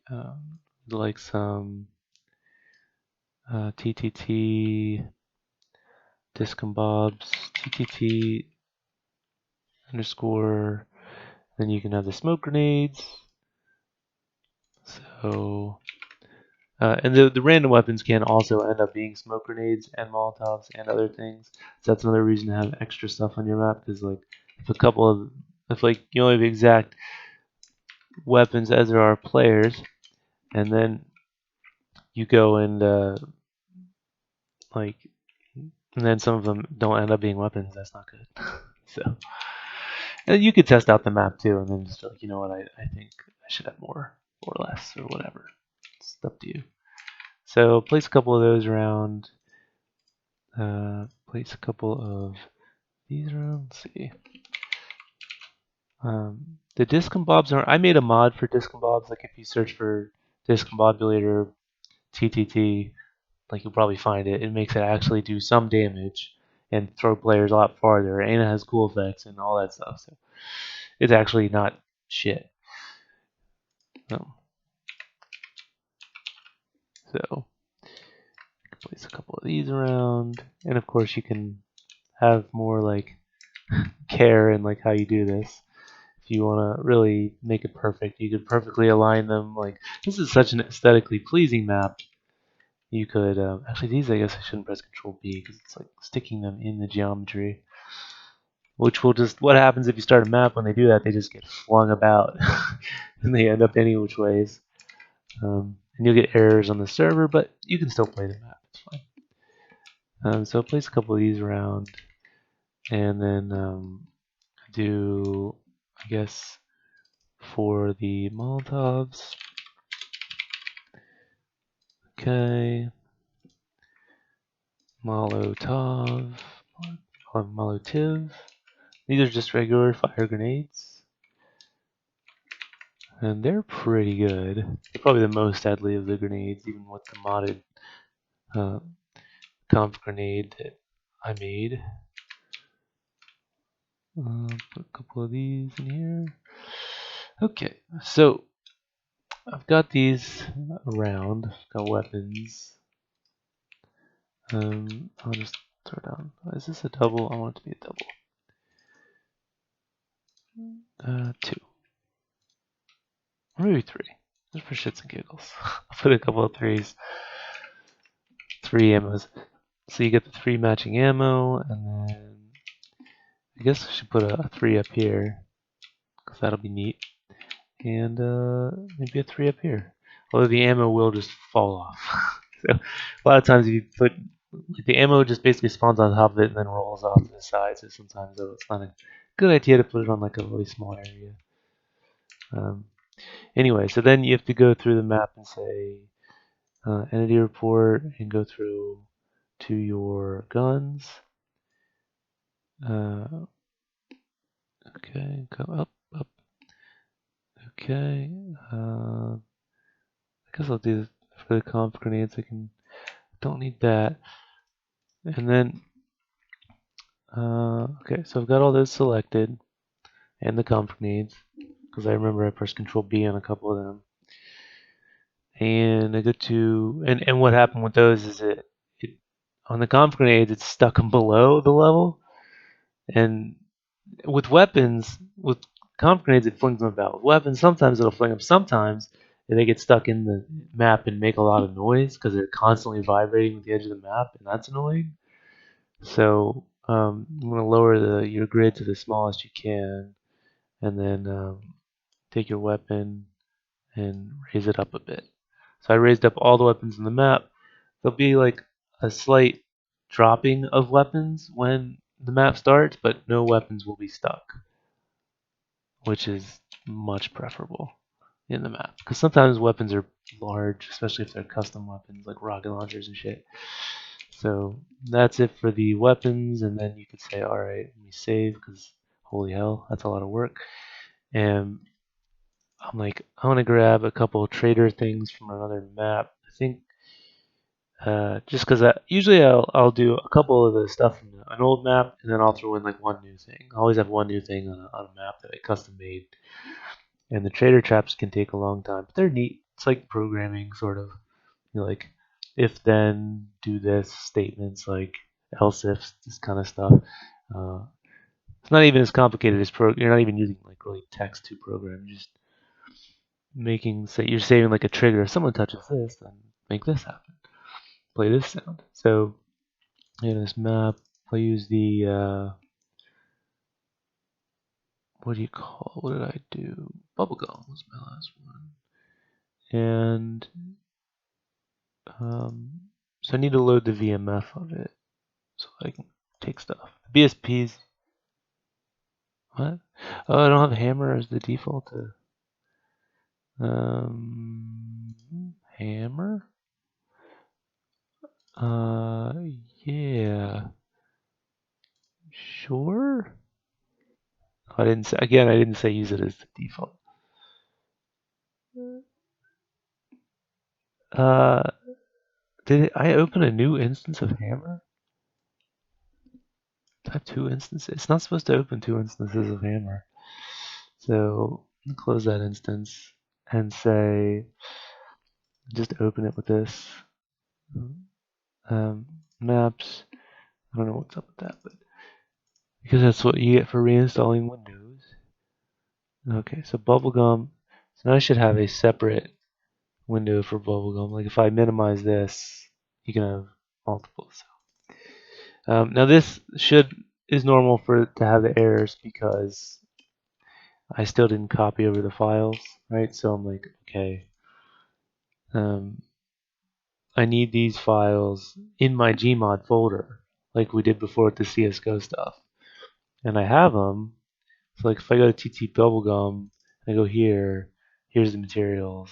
like some TTT discombobs TTT underscore. Then you can have the smoke grenades. So and the random weapons can also end up being smoke grenades and molotovs and other things. So that's another reason to have extra stuff on your map, because like if like you only have exact weapons as there are players, and then you go and like, and then some of them don't end up being weapons. That's not good. So, and you could test out the map too, and then just like, you know what, I think I should have more or less or whatever. It's up to you. So place a couple of those around. Place a couple of these around. Let's see. The discombobs are. I made a mod for discombobs. Like if you search for discombobulator TTT, like you'll probably find it. It makes it actually do some damage and throw players a lot farther, and it has cool effects and all that stuff. So it's actually not shit. So place a couple of these around, and of course you can have more like care in like how you do this. If you want to really make it perfect, you could perfectly align them. Like this is such an aesthetically pleasing map. You could actually these I guess I shouldn't press Control B because it's like sticking them in the geometry, which will just what happens if you start a map when they do that, they just get flung about and they end up any which ways. And you'll get errors on the server, but you can still play the map. It's fine. So place a couple of these around, and then do I guess for the Molotovs. Okay. Molotov. Molotov. These are just regular fire grenades. And they're pretty good. They're probably the most deadly of the grenades, even with the modded conf grenade that I made. Put a couple of these in here. Okay, so I've got these around. I've got weapons. I'll just throw down. Is this a double? I want it to be a double. 2. Or maybe 3. Just for shits and giggles. I'll put a couple of 3s. 3 ammos. So you get the 3 matching ammo, and then I guess I should put a 3 up here, because that'll be neat. And maybe a 3 up here. Although the ammo will just fall off. So a lot of times if you put the ammo just basically spawns on top of it and then rolls off to the side. So sometimes it's not a good idea to put it on like a really small area. Anyway, so then you have to go through the map and say entity report and go through to your guns. Okay, go up, up. Okay. I guess I'll do this for the conf grenades. Don't need that. And then, okay, so I've got all those selected and the conf grenades because I remember I pressed Control B on a couple of them. And I go to, and what happened with those is it on the conf grenades, it's stuck below the level. And with weapons, with conf grenades, it flings them about. With weapons, sometimes it'll fling them. Sometimes they get stuck in the map and make a lot of noise because they're constantly vibrating with the edge of the map, and that's annoying. So I'm going to lower your grid to the smallest you can, and then take your weapon and raise it up a bit. So I raised up all the weapons in the map. There'll be like a slight dropping of weapons when the map starts, but no weapons will be stuck, which is much preferable in the map. Because sometimes weapons are large, especially if they're custom weapons like rocket launchers and shit. So that's it for the weapons, and then you could say, all right, let me save, because holy hell, that's a lot of work. And I'm like, I want to grab a couple of trader things from another map. I think just because usually I'll do a couple of the stuff from an old map, and then I'll throw in like one new thing. I always have one new thing on a map that I custom made, and the trader traps can take a long time, but they're neat. It's like programming, sort of. You know, like if then do this statements, like else if, this kind of stuff. Uh, it's not even as complicated as you're not even using like really text to program. You're just you're saving like a trigger. If someone touches this, then make this happen. Play this sound. So in this map, I use the what do you call? What did I do? Bubblegum was my last one, and so I need to load the VMF of it so I can take stuff. BSPs. What? Oh, I don't have hammer as the default. Hammer. Uh, yeah. Sure. I didn't say again. I didn't say use it as the default. Uh, did I open a new instance of hammer? I have two instances. It's not supposed to open two instances of hammer. So close that instance and say, just open it with this. Maps. I don't know what's up with that, but because that's what you get for reinstalling Windows. Okay, so bubblegum. So now I should have a separate window for bubblegum. Like if I minimize this, you can have multiple. Now this is normal for it to have the errors because I still didn't copy over the files, right? So I'm like, okay, I need these files in my gmod folder, like we did before with the csgo stuff, and I have them. So like if I go to TT Bubblegum, I go here, here's the materials,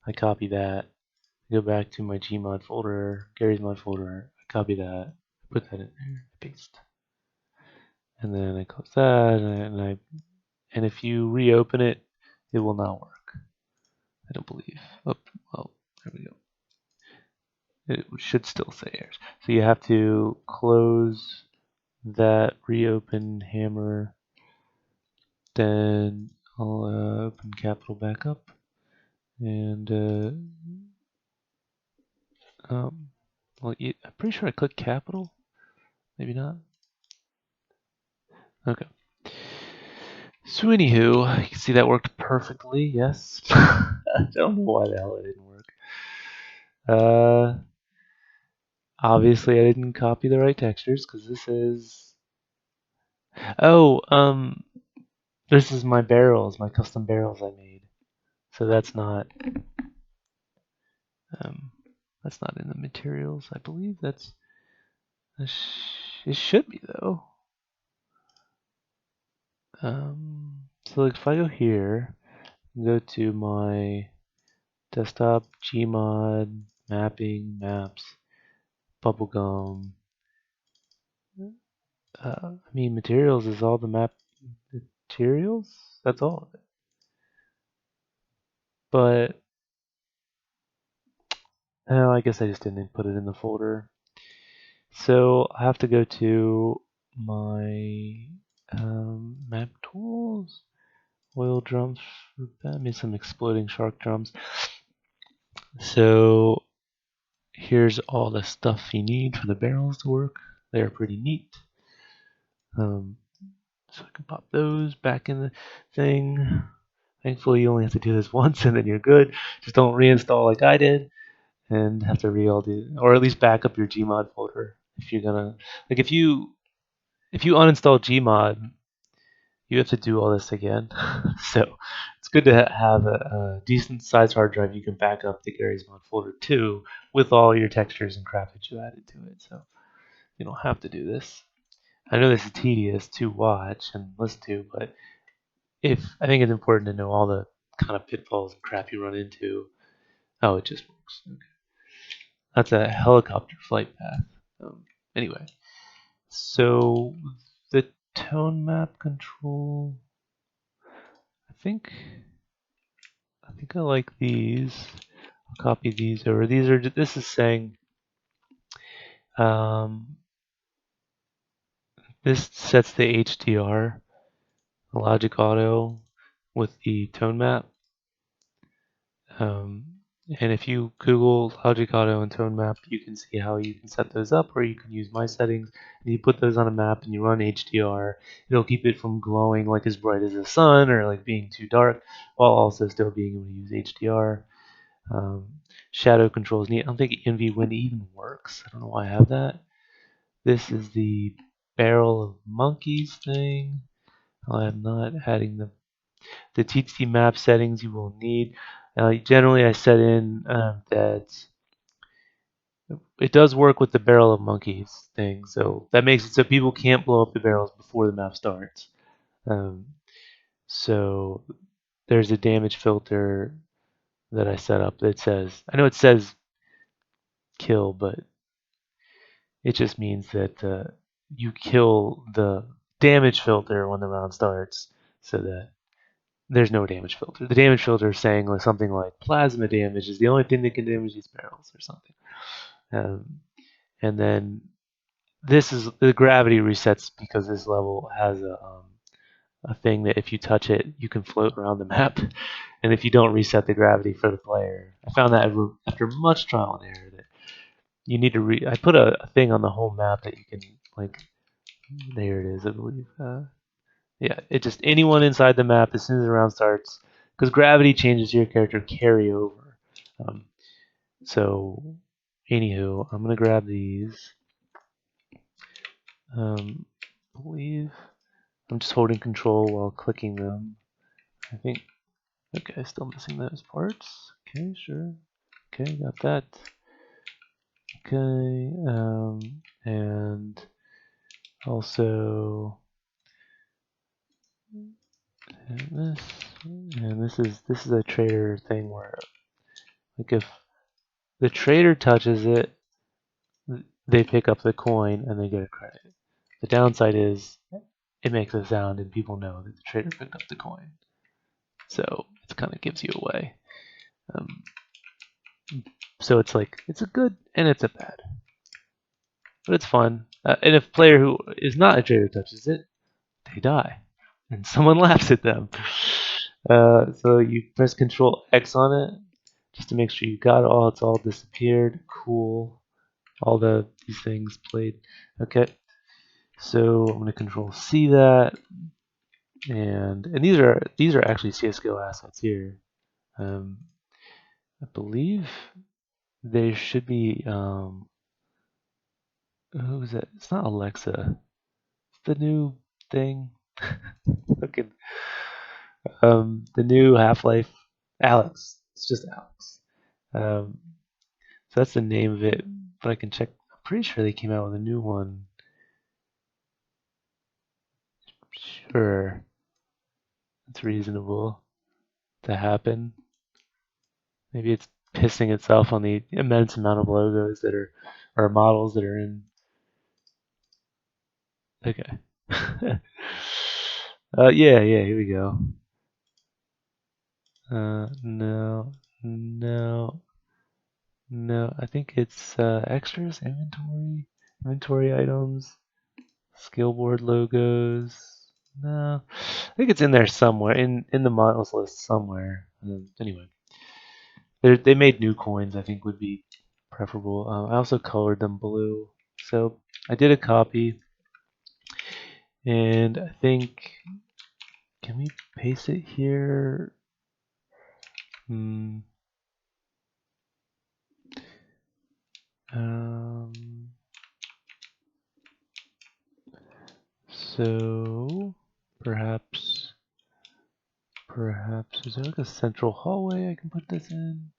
I copy that, I go back to my gmod folder, Gary's mod folder, I copy that, put that in there, paste. And then I close that, and if you reopen it, it will not work. I don't believe. Oh, well, there we go. It should still say errors. So you have to close that, reopen hammer, then I'll open capital back up, and well, I'm pretty sure I clicked capital. Maybe not. Okay. So anywho, you can see that worked perfectly. Yes. I don't know why the hell it didn't work. Obviously I didn't copy the right textures because this is. Oh, this is my barrels, my custom barrels I made. So um, that's not in the materials. I believe it should be though. So like if I go here go to my desktop, gmod, mapping, maps, bubblegum. I mean, materials is all the map materials. That's all of it. But I guess I just didn't put it in the folder. So I have to go to my map tools, oil drums. I made some exploding shark drums. So here's all the stuff you need for the barrels to work. They're pretty neat. So I can pop those back in the thing. Thankfully, you only have to do this once and then you're good. Just don't reinstall like I did and have to do, or at least back up your gmod folder if you're gonna, like if you uninstall gmod, you have to do all this again. So it's good to have a decent sized hard drive you can back up the Garry's Mod folder to with all your textures and crap that you added to it. So you don't have to do this. I know this is tedious to watch and listen to, but if I think it's important to know all the kind of pitfalls and crap you run into. Oh, it just works. Okay. That's a helicopter flight path. Anyway, so the tone map control. I think I like these. I'll copy these over. This is saying um, this sets the HDR, the logic auto, with the tone map. Um, and if you Google logic auto and tone map, you can see how you can set those up, or you can use my settings. And you put those on a map and you run HDR. It'll keep it from glowing like as bright as the sun or like being too dark, while also still being able to use HDR. Shadow control is neat. I don't think NV Wind even works. I don't know why I have that. This is the barrel of monkeys thing. I am not adding the TTT map settings you will need. Generally, I set in that it does work with the barrel of monkeys thing, so that makes it so people can't blow up the barrels before the map starts. Um, so there's a damage filter that I set up that says, I know it says kill, but it just means that you kill the damage filter when the round starts, so that there's no damage filter. The damage filter is saying like something like plasma damage is the only thing that can damage these barrels or something. And then this is the gravity resets because this level has a thing that if you touch it, you can float around the map. And if you don't reset the gravity for the player, I found that after much trial and error that you need to I put a thing on the whole map that you can like. There it is, I believe. Yeah, it just anyone inside the map as soon as the round starts, because gravity changes your character carry over. Um, so, anywho, I'm gonna grab these. Believe I'm just holding control while clicking them. I think. Okay, still missing those parts. Okay, sure. Okay, got that. Okay, and also and this is a trader thing where like if the trader touches it, they pick up the coin and they get a credit. The downside is it makes a sound and people know that the trader picked up the coin. So it kind of gives you away. Um, so it's like, it's a good and it's a bad. But it's fun. And if a player who is not a trader touches it, they die. And someone laughs at them. So you press Control X on it just to make sure you got it all. It's all disappeared. Cool. All these things played. Okay. So I'm gonna Control C that, and these are actually CSGO assets here. I believe they should be. Who is it? It's not Alexa. It's the new thing. Fucking the new Half-Life. Alex. It's just Alex. So that's the name of it. But I can check. I'm pretty sure they came out with a new one. Sure, it's reasonable. to happen. Maybe it's pissing itself on the immense amount of logos that are, or models that are in. Okay. Yeah, here we go. No, no. I think it's extras, inventory items, skill board logos. No, I think it's in there somewhere, in the models list somewhere. Anyway, they made new coins. I think would be preferable. I also colored them blue, so I did a copy, and I think can we paste it here? Hmm. So perhaps is there like a central hallway I can put this in?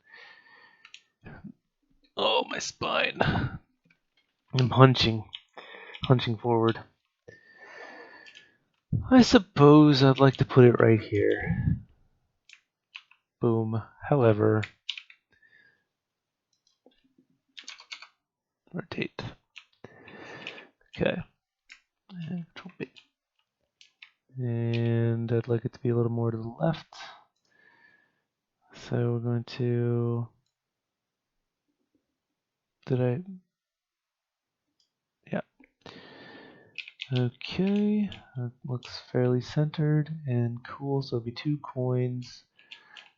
Oh, my spine. I'm hunching forward. I suppose I'd like to put it right here. Boom. However, rotate. Okay. And Control B. And I'd like it to be a little more to the left. So we're going to. Yeah. Okay. That looks fairly centered and cool. So it'll be 2 coins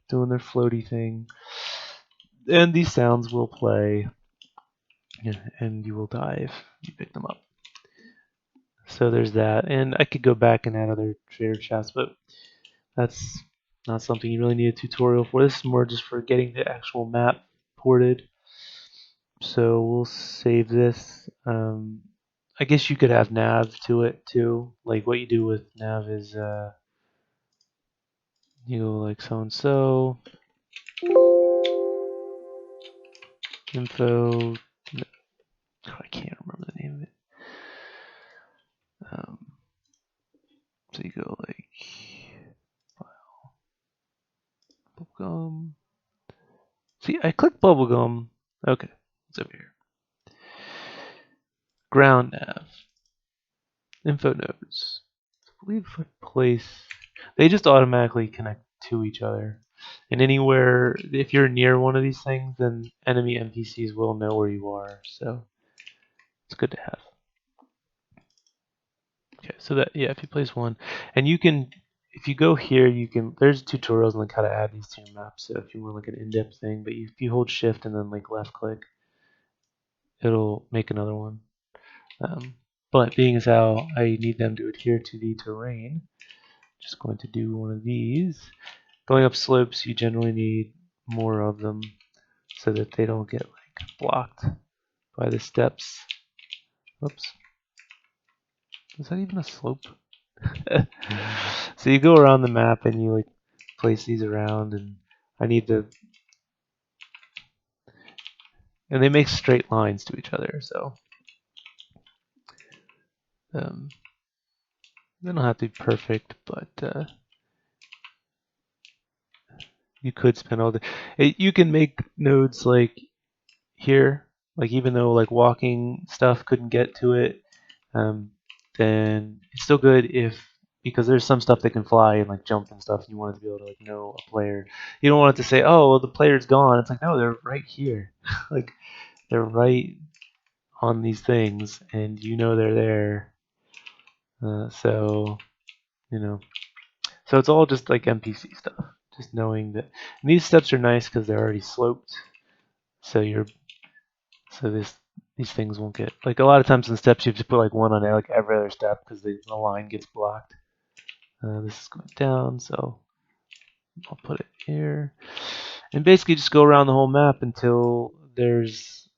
doing their floaty thing. And these sounds will play, and you will die if you pick them up. So there's that. And I could go back and add other trader chests, but that's not something you really need a tutorial for. This is more just for getting the actual map ported. So we'll save this. I guess you could have nav to it too. Like what you do with nav is you go like so and so info. No, I can't remember the name of it. So you go like file bubblegum. See, I clicked bubblegum. Okay, it's over here. Ground nav. Info nodes. I believe if I place, they just automatically connect to each other. And anywhere, if you're near one of these things, then enemy NPCs will know where you are. So it's good to have. Okay, so that, yeah, if you place one, and you can, if you go here, you can, there's tutorials on like how to add these to your maps. So if you want like an in-depth thing, but if you hold shift and then like left click, it'll make another one. But being as how I need them to adhere to the terrain, just going to do one of these. Going up slopes, you generally need more of them so that they don't get like blocked by the steps. Whoops. Is that even a slope? So you go around the map and you like place these around, and I need to, and they make straight lines to each other, so they don't have to be perfect, but you could spend all the. You can make nodes like here, like even though like walking stuff couldn't get to it, then it's still good if, because there's some stuff that can fly and like jump and stuff. And you want it to be able to like know a player. You don't want it to say, "Oh, well, the player's gone." It's like, no, they're right here. Like they're right on these things, and you know they're there. So you know, so it's all just like NPC stuff. Just knowing that, and these steps are nice because they're already sloped. So you're so these things won't get, like a lot of times in steps you have to put like one on like every other step because the line gets blocked. This is going down, so I'll put it here, and basically just go around the whole map until there's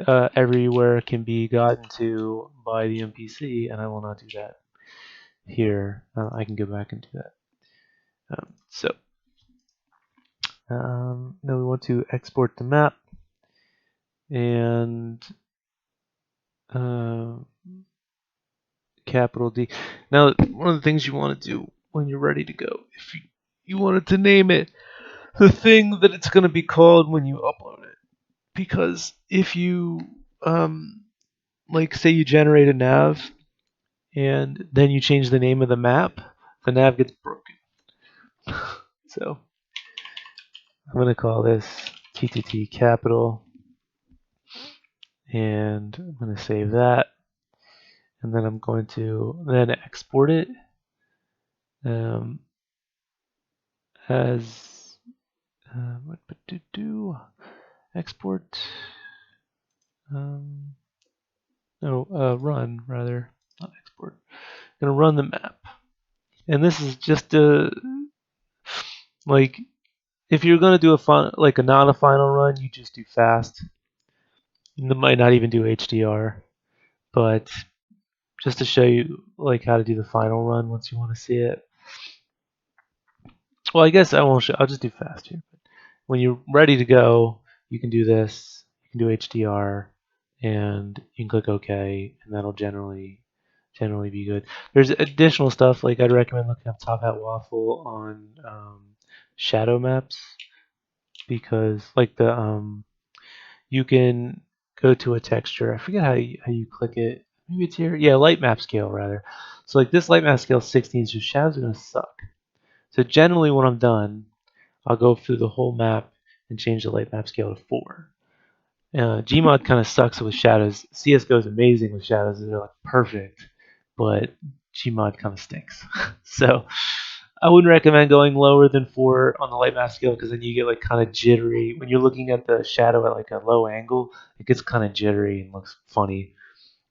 everywhere can be gotten to by the NPC, and I will not do that here. I can go back and do that. Now we want to export the map, and uh, capital D. Now, one of the things you want to do when you're ready to go, you wanted to name it the thing that it's going to be called when you upload it. Because if you, like, say you generate a nav and then you change the name of the map, the nav gets broken. So I'm going to call this TTT capital, and I'm going to save that, and then I'm going to then export it as what to do? Export. Run rather, not export. I'm gonna run the map, and this is just a like if you're gonna do a not a final run, you just do fast. You might not even do HDR, but just to show you like how to do the final run once you want to see it. Well, I guess I won't show. I'll just do fast here. When you're ready to go, you can do this. You can do HDR, and you can click OK, and that'll generally be good. There's additional stuff like I'd recommend looking up Top Hat Waffle on shadow maps because like the you can go to a texture. I forget how you click it. Maybe it's here. Yeah, light map scale rather. So like this light map scale 16, so shadows are gonna suck. So generally when I'm done, I'll go through the whole map and change the light map scale to 4. Gmod kind of sucks with shadows. CSGO is amazing with shadows; they're like perfect, but Gmod kind of stinks. So I wouldn't recommend going lower than 4 on the light map scale because then you get like kind of jittery when you're looking at the shadow at like a low angle. It gets kind of jittery and looks funny.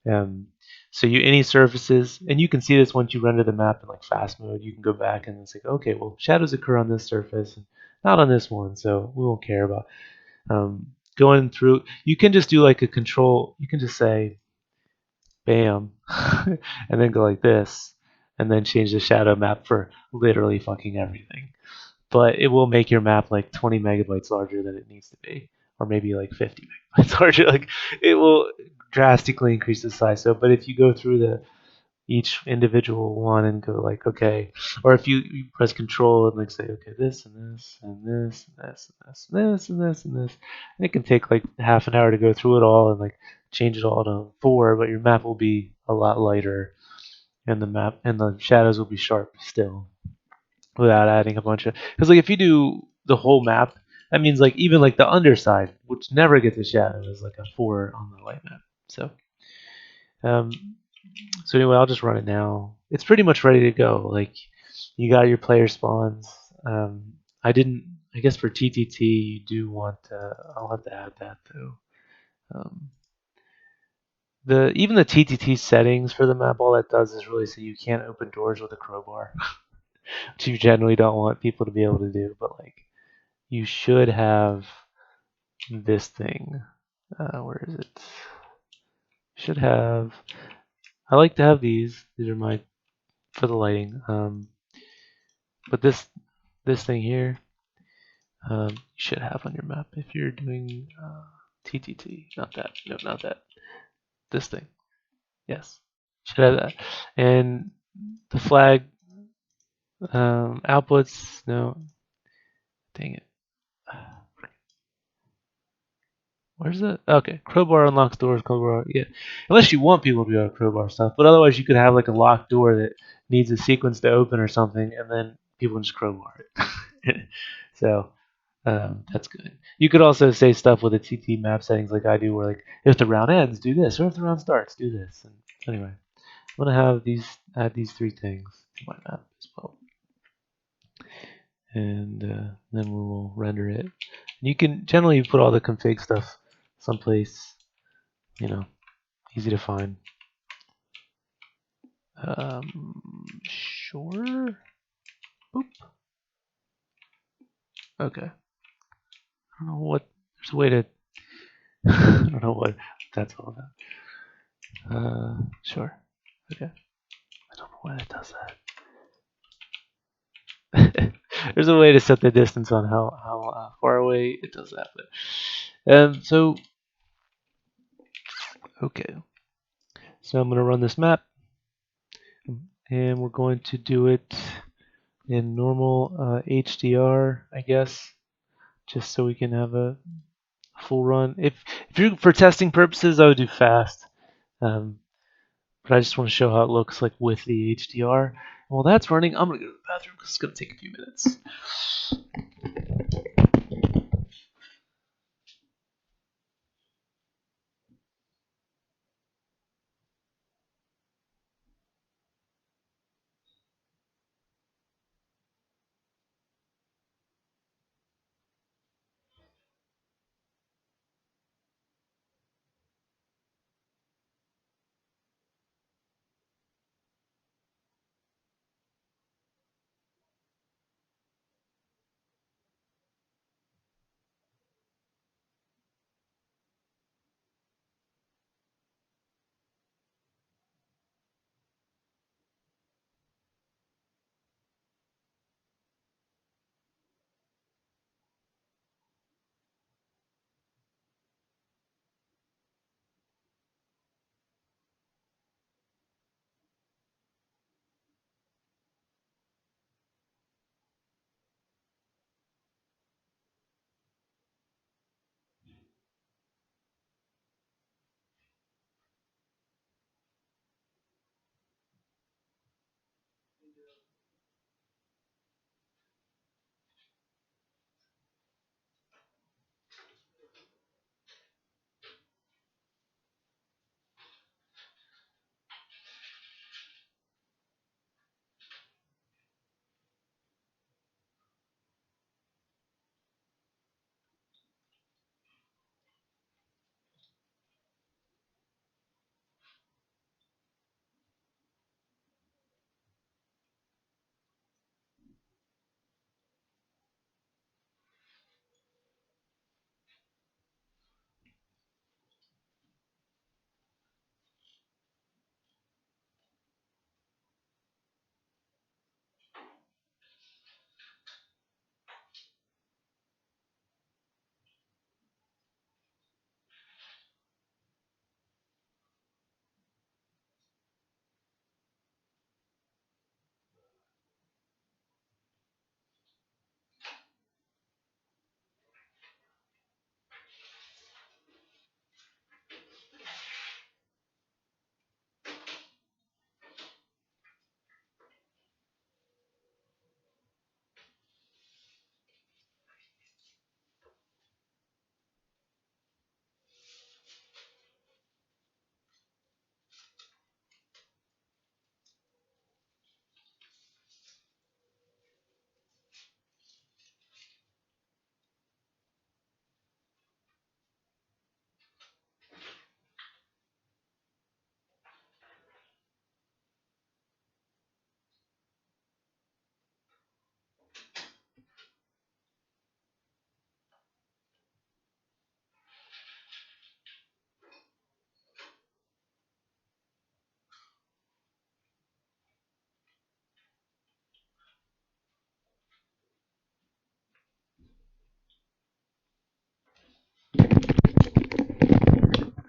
Um, so any surfaces, and you can see this once you render the map in like fast mode. You can go back and it's like, okay, well, shadows occur on this surface and not on this one, so we won't care about going through. You can just do like a control. You can just say, bam, and then go like this, and then change the shadow map for literally fucking everything. But it will make your map like 20 megabytes larger than it needs to be, or maybe like 50 megabytes larger. Like it will drastically increase the size. So, but if you go through each individual one and go like, okay, or if you press control and like say, okay, this and this and this and this and this and this and this and this, and it can take like half an hour to go through it all and like change it all to 4, but your map will be a lot lighter and the shadows will be sharp still without adding a bunch of, because like if you do the whole map, that means like even like the underside, which never gets a shadow, is like a 4 on the light map. So um, so anyway, I'll just run it now. It's pretty much ready to go. Like you got your player spawns. I didn't. I guess for TTT you do want. I'll have to add that though. Um, the even the TTT settings for the map, all that does is really say you can't open doors with a crowbar, which you generally don't want people to be able to do. But like you should have this thing. Where is it? Should have. I like to have these. These are my for the lighting. But this thing here, you should have on your map if you're doing TTT. Not that. No, not that. This thing. Yes, should have that. And the flag outputs. No, dang it. Where's it? Okay, crowbar unlocks doors. Crowbar. Yeah, unless you want people to be able to crowbar stuff, but otherwise you could have like a locked door that needs a sequence to open or something, and then people can just crowbar it. So that's good. You could also say stuff with the TT map settings like I do, where like if the round ends, do this, or if the round starts, do this. And anyway, I'm gonna add these 3 things to my map as well, and then we will render it. And you can generally put all the config stuff someplace, you know, easy to find. Sure. Boop. Okay. I don't know what. There's a way to. I don't know what that's all about. Sure. Okay. I don't know why that does that. There's a way to set the distance on how far away it does that. But so okay. So I'm going to run this map, and we're going to do it in normal HDR, I guess, just so we can have a full run. If you're for testing purposes, I would do fast. Um, but I just want to show how it looks like with the HDR. While that's running, I'm gonna go to the bathroom because it's gonna take a few minutes.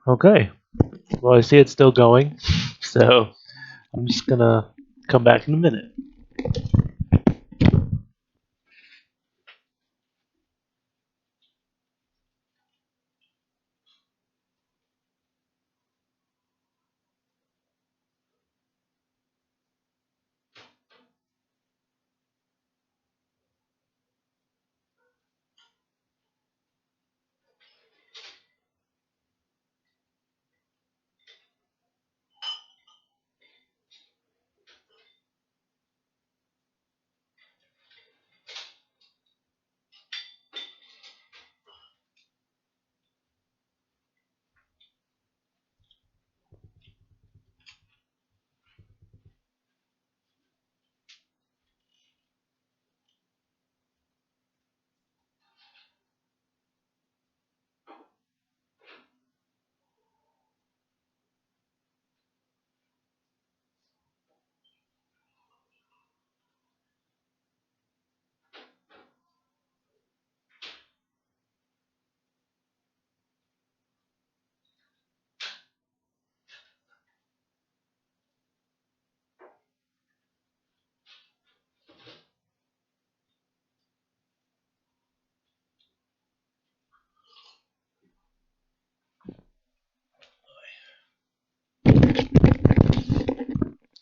Okay. Well, I see it's still going, so I'm just gonna come back in a minute.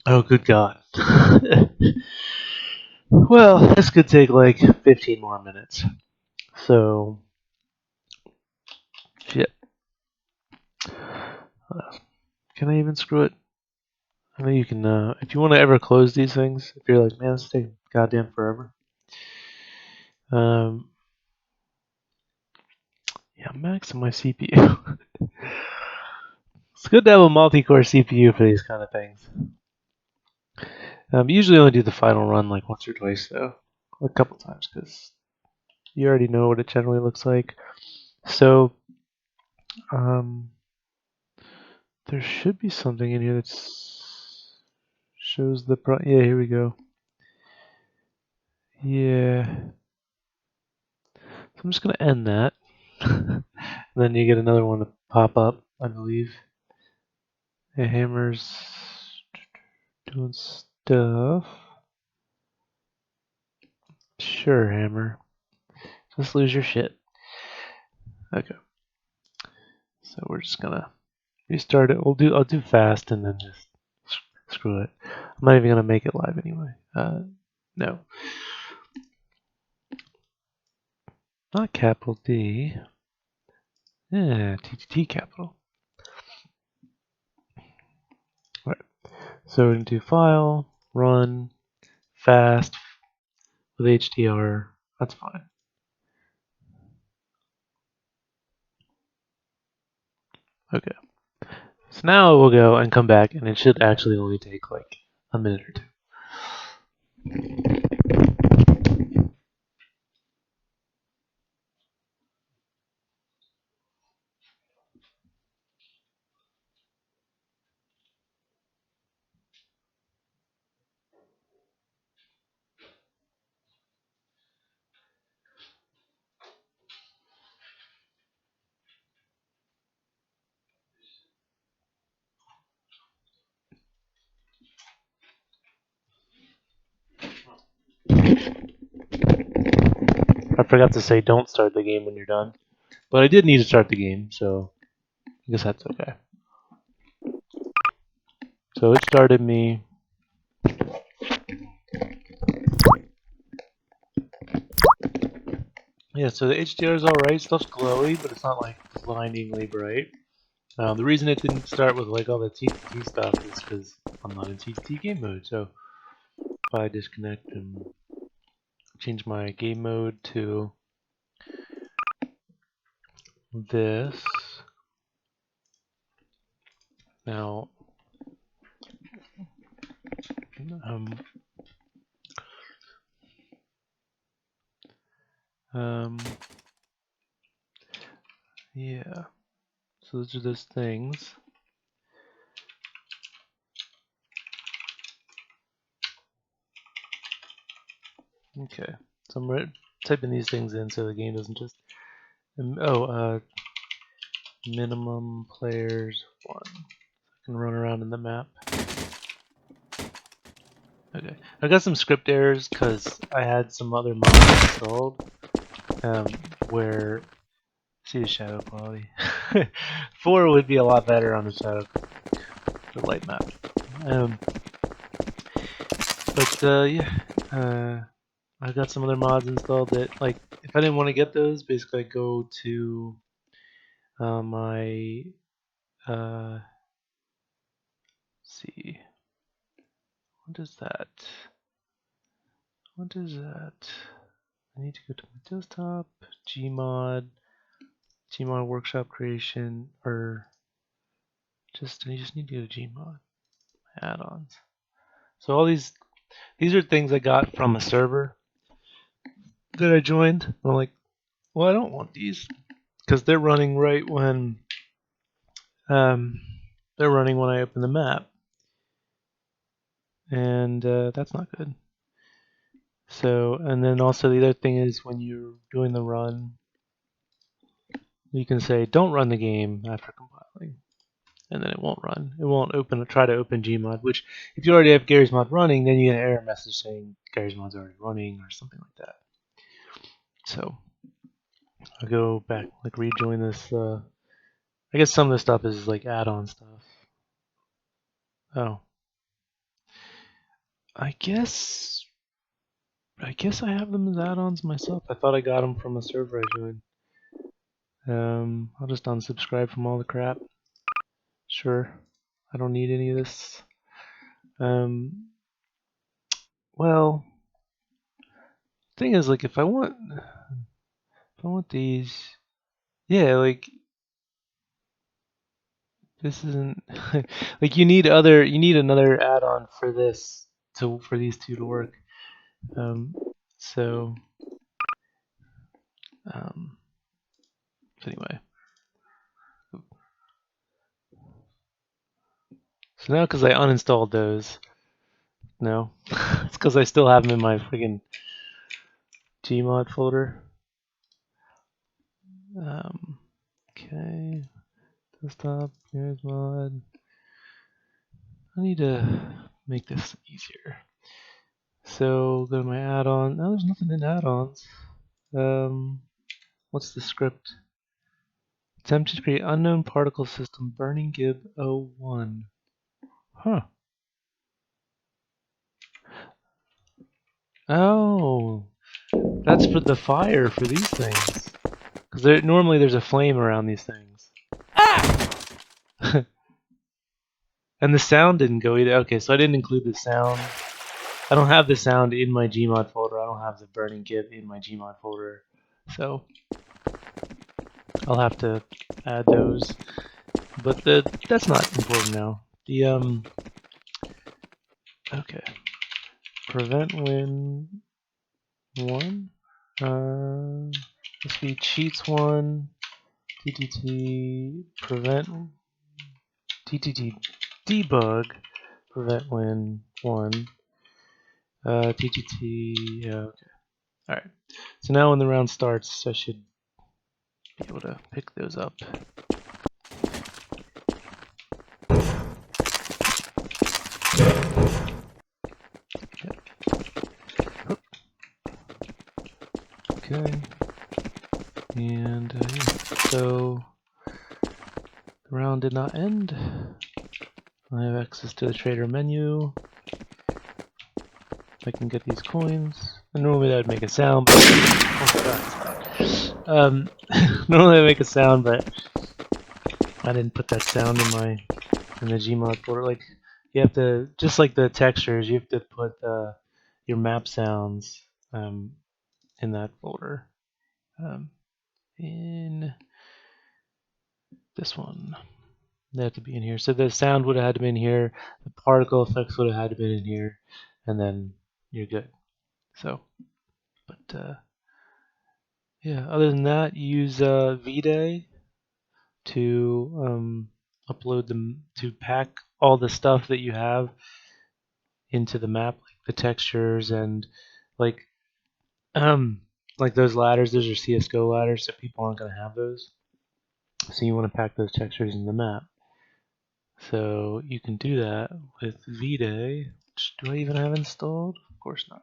Oh, good God. Well, this could take like 15 more minutes. So, shit. Can I even screw it? I know you can, if you want to ever close these things, if you're like, man, this takes goddamn forever. Yeah, max on my CPU. It's good to have a multi-core CPU for these kind of things. Usually only do the final run like once or twice though, a couple times because you already know what it generally looks like. So, there should be something in here that shows the yeah, here we go. Yeah. So I'm just gonna end that. And then you get another one to pop up, I believe. The hammer's doing stuff. Sure, hammer. Just lose your shit. Okay. So we're just gonna restart it. I'll do fast and then just screw it. I'm not even gonna make it live anyway. No. Not capital D. Yeah, TTT capital. Alright. So we're gonna do file, run, fast with HDR. That's fine. Okay. So now we'll go and come back and it should actually only take like a minute or two. I forgot to say don't start the game when you're done. But I did need to start the game, so I guess that's okay. So it started me. Yeah, so the HDR is alright, stuff's glowy, but it's not like blindingly bright. The reason it didn't start with like all the TTT stuff is because I'm not in TTT game mode. So if I disconnect and change my game mode to this, now um, um, yeah. So those are those things. Okay, so I'm typing these things in so the game doesn't just. Minimum players 1. I can run around in the map. Okay, I got some script errors because I had some other mods installed where. See the shadow quality. 4 would be a lot better on the shadow, the light map. Yeah, I got some other mods installed that, like, if I didn't want to get those, basically I go to my see, what is that? What is that? I need to go to my desktop, gmod workshop creation, or I just need to go to gmod add-ons. So all these are things I got from a server that I joined. I'm like, well, I don't want these because they're running right when they're running when I open the map, and that's not good. So, and then also the other thing is when you're doing the run, you can say don't run the game after compiling, and then it won't run. It won't try to open gmod. Which, if you already have Garry's mod running, then you get an error message saying Garry's mod's already running or something like that. So I'll go back, like rejoin this. I guess some of this stuff is like add-on stuff. Oh. I guess I have them as add-ons myself. I thought I got them from a server I joined. I'll just unsubscribe from all the crap. Sure. I don't need any of this. Well, thing is, like, if I want these, yeah, like, this isn't like you need another add-on for this for these two to work. So anyway, so now because I uninstalled those, no, it's because I still have them in my freaking gmod folder. Okay, desktop, here's mod. I need to make this easier. So go to my add-on. No, there's nothing in add-ons. What's the script? Attempt to create unknown particle system burning gib 01. Huh. Oh, that's for the fire for these things. Because normally there's a flame around these things. And the sound didn't go either. Okay, so I didn't include the sound. I don't have the sound in my gmod folder. I don't have the burning gib in my gmod folder. So I'll have to add those. But that's not important now. The okay. Prevent win 1. This be cheats 1. TTT prevent TTT debug prevent win 1. TTT yeah, okay. Alright. So now when the round starts, I should be able to pick those up. Okay. And yeah. So the round did not end. I have access to the trader menu. I can get these coins. And normally that would make a sound, but normally I make a sound, but I didn't put that sound in the gmod folder. Like you have to, just like the textures, you have to put your map sounds in that folder. In this one, they have to be in here. So the sound would have had to be in here. The particle effects would have had to be in here, and then you're good. So, but yeah. Other than that, use VDay to upload them, to pack all the stuff that you have into the map, like the textures and like those ladders. Those are csgo ladders, so people aren't going to have those. So you want to pack those textures in the map. So you can do that with VDay, which do I even have installed? Of course not.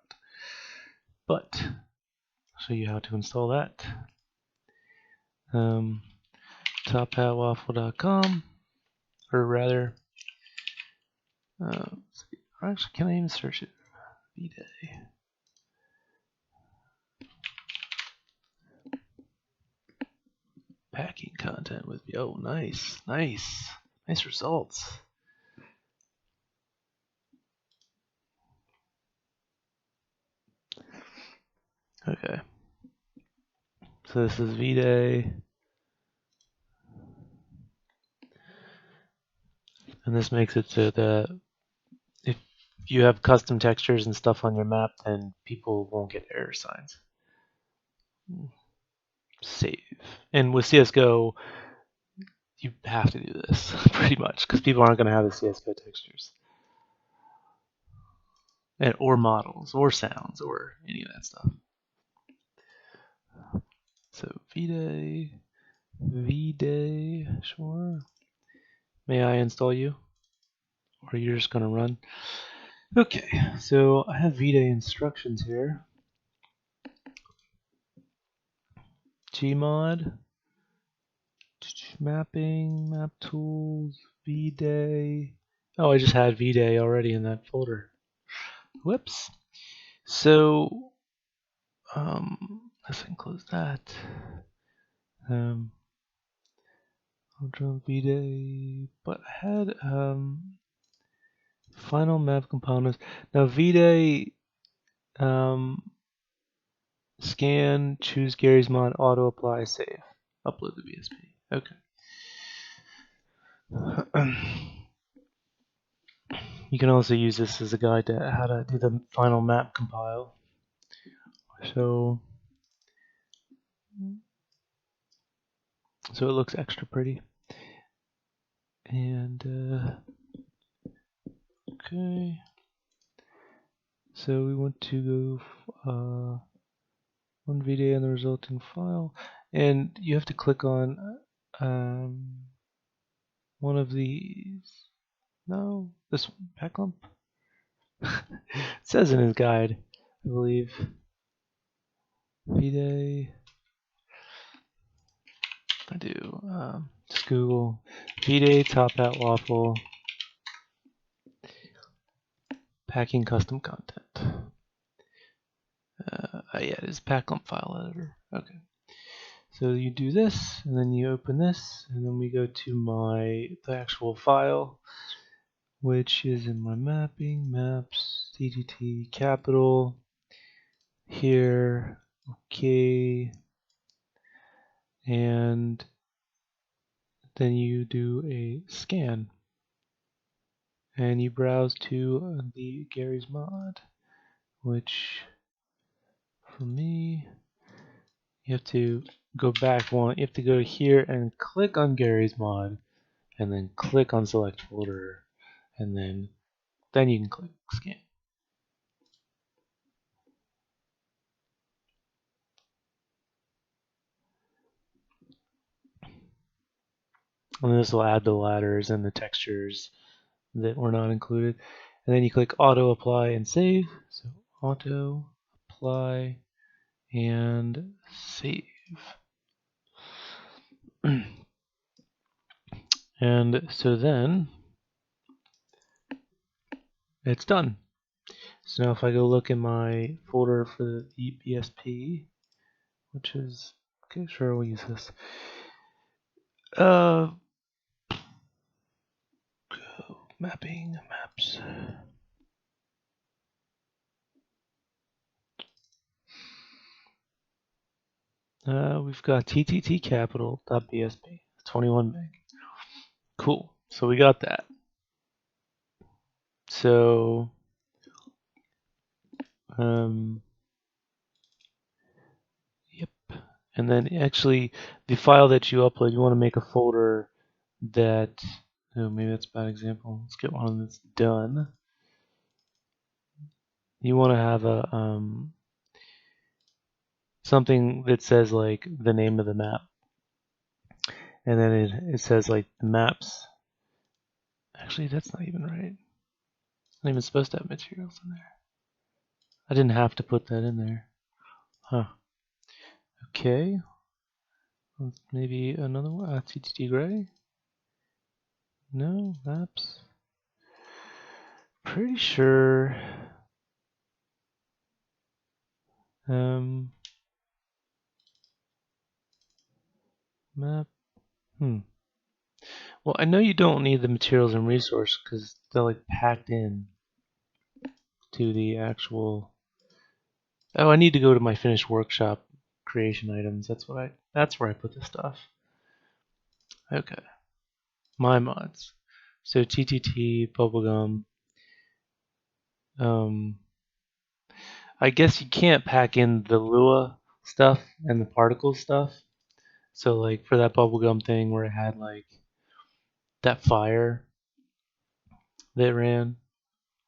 But I'll show you how to install that. Tophatwaffle.com, or rather, actually, can I even search it? VDay. Packing content with, oh, nice results. Okay, so this is VDay, and this makes it so that if you have custom textures and stuff on your map, then people won't get error signs. Save. And with CSGO, you have to do this pretty much because people aren't going to have the CSGO textures, or models, or sounds, or any of that stuff. So VDay, sure. May I install you, or you're just going to run? Okay, so I have VDay instructions here. Gmod, mapping, map tools, VDay. Oh, I just had VDay already in that folder. Whoops. So, let's close that. I'll draw VDay, but I had final map components. Now VDay scan, choose Garry's mod, auto apply, save, upload the BSP. Okay. You can also use this as a guide to how to do the final map compile. So it looks extra pretty. And okay. So we want to go one VDA in the resulting file, and you have to click on one of these. No, this one, backlump. It says in his guide, I believe. VDay. I do. Just Google VDay top hat waffle packing custom content. Yeah, it is backlump file editor. Okay. So you do this, and then you open this, and then we go to the actual file, which is in my mapping, maps, TTT, capital, here, okay, and then you do a scan, and you browse to the Garry's mod, which for me, you have to go back one, you have to go here and click on Garry's mod, and then click on select folder, and then you can click scan. And this will add the ladders and the textures that were not included. And then you click auto apply and save. So auto apply and save. And so then it's done. So now if I go look in my folder for the BSP, which is, okay, sure, we'll use this. Mapping, maps. We've got TTT capital.bsp, 21 meg. Cool. So we got that. So, yep. And then actually, the file that you upload, you want to make a folder that, oh, maybe that's a bad example. Let's get one that's done. You want to have a something that says like the name of the map, and then it says like the maps. Actually, that's not even right. It's not even supposed to have materials in there. I didn't have to put that in there. Huh. Okay. Maybe another one. TTT gray. No maps. Pretty sure. Map. Well, I know you don't need the materials and resource because they're like packed in to the actual. Oh, I need to go to my finished workshop creation items. That's where I put the stuff. Okay. My mods. So TTT bubblegum. I guess you can't pack in the Lua stuff and the particle stuff. So like for that bubblegum thing where it had like that fire that ran,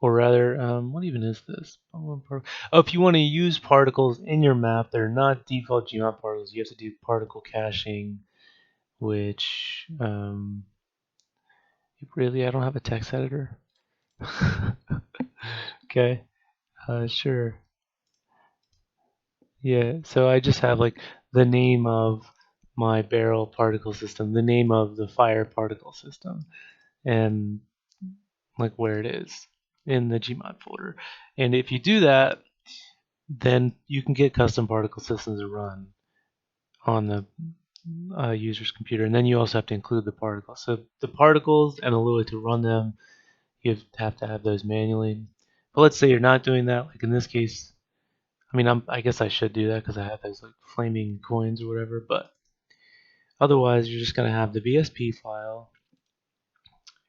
or rather, what even is this? Oh, if you want to use particles in your map, they're not default gmod particles. You have to do particle caching, which really I don't have a text editor. Okay, sure. Yeah, so I just have like the name of my barrel particle system, the name of the fire particle system, and like where it is in the gmod folder. And if you do that, then you can get custom particle systems to run on the user's computer. And then you also have to include the particles. So the particles and a way to run them, you have to have those manually. But let's say you're not doing that, like in this case. I mean, I guess I should do that because I have those like flaming coins or whatever. But otherwise, you're just gonna have the VSP file.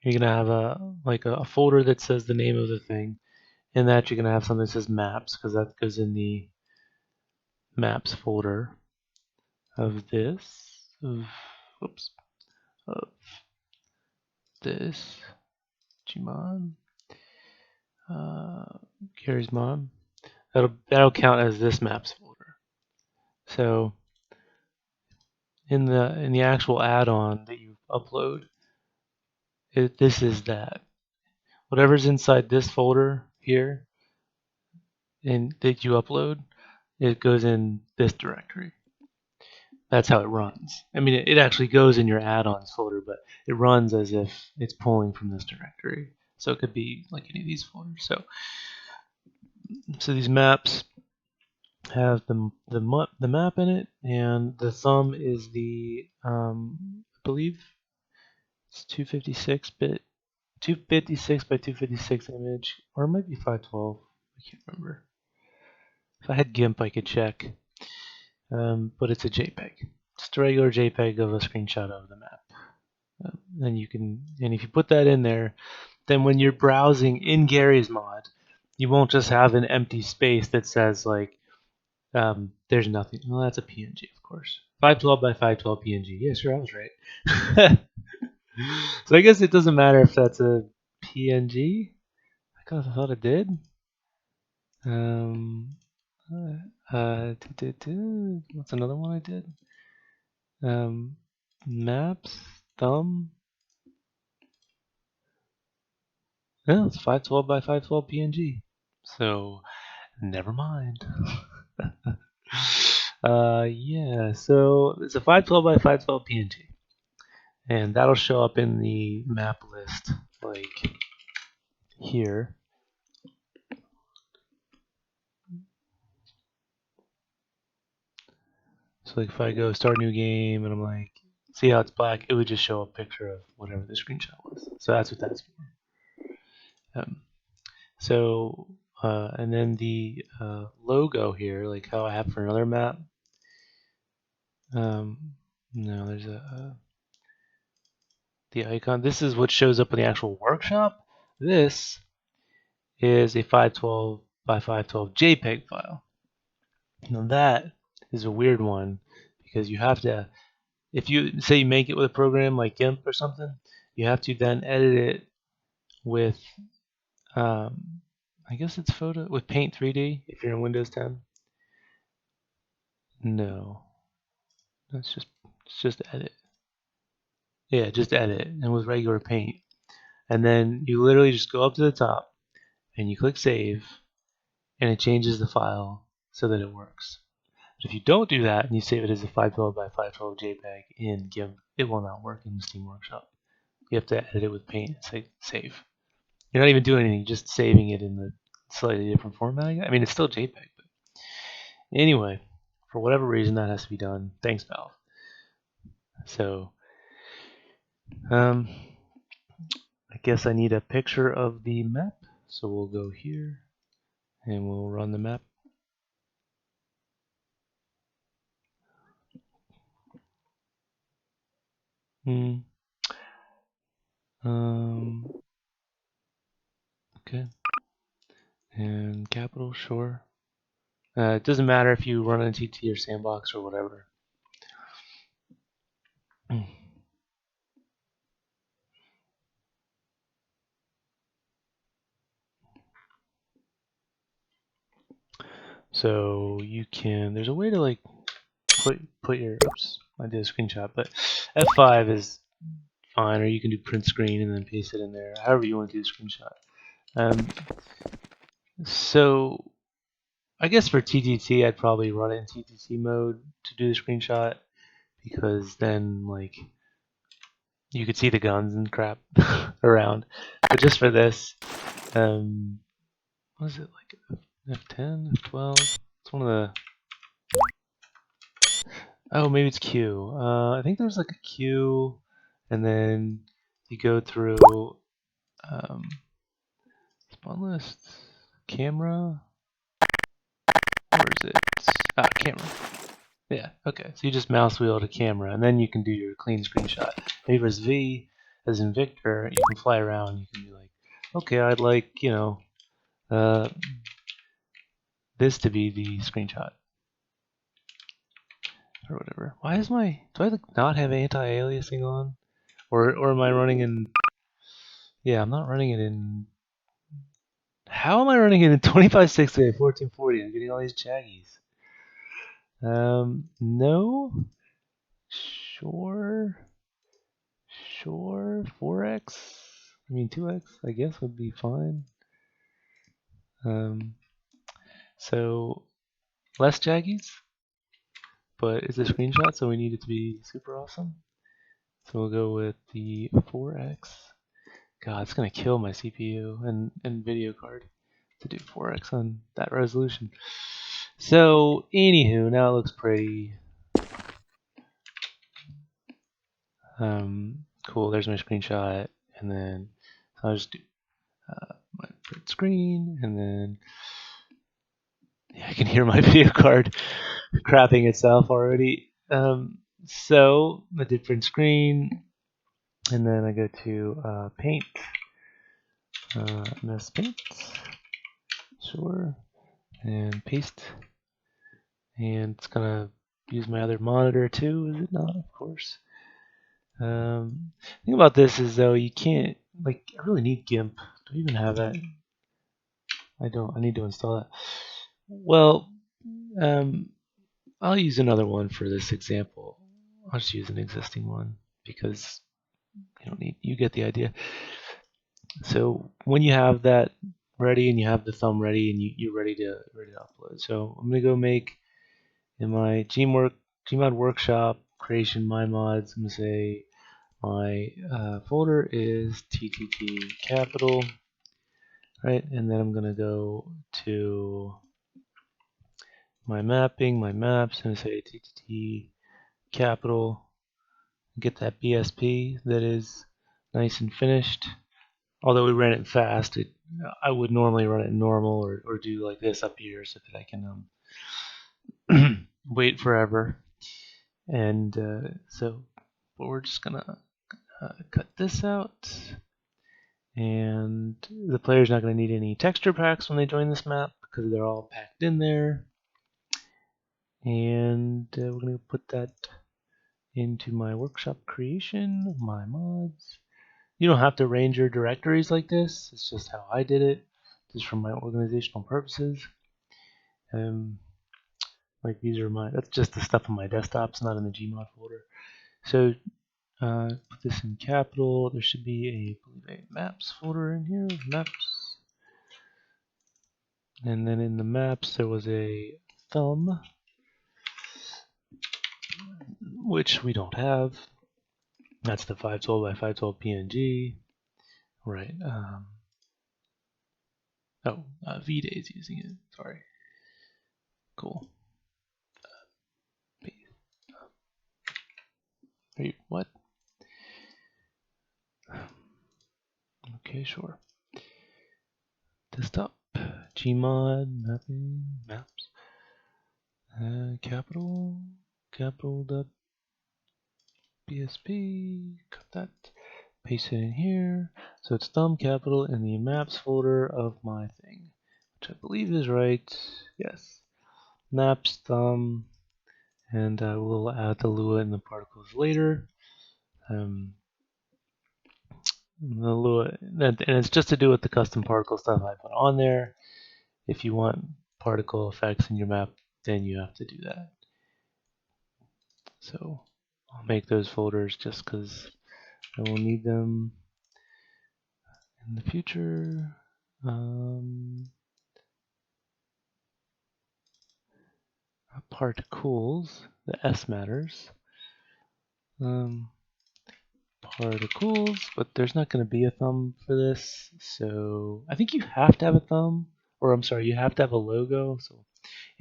You're gonna have a folder that says the name of the thing. In that, you're gonna have something that says maps because that goes in the maps folder of this. Oops. Of this gmod. Garry's mod. That'll count as this maps folder. So in the actual add-on that you upload, this is that. Whatever's inside this folder here and that you upload, it goes in this directory. That's how it runs. I mean, it actually goes in your add-ons folder, but it runs as if it's pulling from this directory. So it could be like any of these folders. So these maps have the map in it, and the thumb is the I believe it's 256-bit, 256 by 256 image, or it might be 512. I can't remember. If I had GIMP, I could check. But it's a JPEG, just a regular JPEG of a screenshot of the map. And if you put that in there, then when you're browsing in Garry's mod, you won't just have an empty space that says like there's nothing. Well, that's a PNG, of course. 512 by 512 PNG. Yeah, sure, I was right. So I guess it doesn't matter if that's a PNG. I kind of thought it did. What's another one I did? Maps, thumb. No, it's 512 by 512 PNG. So never mind. Yeah, so it's a 512 by 512 PNG. And that'll show up in the map list, like here. So like if I go start new game and I'm like, see how it's black, it would just show a picture of whatever the screenshot was. So that's what that's for. And then the logo here, like how I have for another map. No, there's the icon. This is what shows up in the actual workshop. This is a 512 by 512 JPEG file. Now that is a weird one because you have to, if you say you make it with a program like GIMP or something, you have to then edit it with, I guess it's with Paint 3D if you're in Windows 10. No, it's just edit. Yeah, just edit and with regular Paint, and then you literally just go up to the top and you click Save, and it changes the file so that it works. But if you don't do that and you save it as a 512 by 512 JPEG in GIMP, it will not work in the Steam Workshop. You have to edit it with Paint and say save. You're not even doing anything, just saving it in the slightly different format. I mean, it's still JPEG. But anyway, for whatever reason, that has to be done. Thanks, Valve. So, I guess I need a picture of the map. So we'll go here and we'll run the map. Okay. And capital, sure. It doesn't matter if you run in TT or sandbox or whatever. So you can, there's a way to like put your, oops, I did a screenshot, but F5 is fine, or you can do print screen and then paste it in there, however you want to do the screenshot. So I guess for TTT, I'd probably run it in TTT mode to do the screenshot, because then like you could see the guns and crap around. But just for this, what is it, like F10, F12? It's one of the. Oh, maybe it's Q. I think there's like a Q, and then you go through spawn list, camera. Where is it? Ah, camera. Yeah, okay. So you just mouse wheel to camera, and then you can do your clean screenshot. Maybe press V, as in Victor, you can fly around. You can be like, okay, I'd like, this to be the screenshot. Or whatever. Why is do I not have anti-aliasing on? Or am I running in, yeah, I'm not running it in, how am I running it in 2560 1440? I'm getting all these chaggies. No. Sure. 4x. I mean 2x, I guess would be fine. So less jaggies, but it's a screenshot, so we need it to be super awesome. So we'll go with the 4x. God, it's gonna kill my CPU and video card to do 4x on that resolution. So anywho, now it looks pretty. Cool. There's my screenshot, and then I'll just do my print screen, and then yeah, I can hear my video card crapping itself already. So I did print screen, and then I go to paint, MS Paint, sure, and paste, and it's gonna use my other monitor too, is it not? Of course. The thing about this is though you can't, like, I really need GIMP. Do I even have that? I don't. I need to install that. Well, I'll use another one for this example. I'll just use an existing one because you don't need. You get the idea. So when you have that ready and you have the thumb ready and you're ready to upload. So I'm gonna go make in my gmod workshop creation my mods. I'm gonna say my folder is ttt capital, right? And then I'm gonna go to my mapping, my maps, and say ttt capital. Get that BSP that is nice and finished. Although we ran it fast, I would normally run it normal or do like this up here so that I can wait forever. And so, but we're just gonna cut this out. And the player's not going to need any texture packs when they join this map because they're all packed in there. And we're going to put that into my workshop creation, my mods. You don't have to arrange your directories like this. It's just how I did it, just for my organizational purposes. Like these are that's just the stuff on my desktop. It's not in the gmod folder. So put this in capital. There should be a maps folder in here. Maps. And then in the maps there was a thumb, which we don't have. That's the 512 by 512 PNG. Right. VDay is using it. Sorry. Cool. Wait, what? Okay, sure. Desktop, gmod, mapping, maps, capital .bsp, cut that, paste it in here. So it's thumb capital in the maps folder of my thing, which I believe is right. Yes. Maps, thumb, and we'll add the Lua and the particles later. The Lua, and it's just to do with the custom particle stuff I put on there. If you want particle effects in your map, then you have to do that. So I'll make those folders just because I will need them in the future. Particles, the S matters. particles, but there's not going to be a thumb for this, so I think you have to have a thumb, or I'm sorry, you have to have a logo. So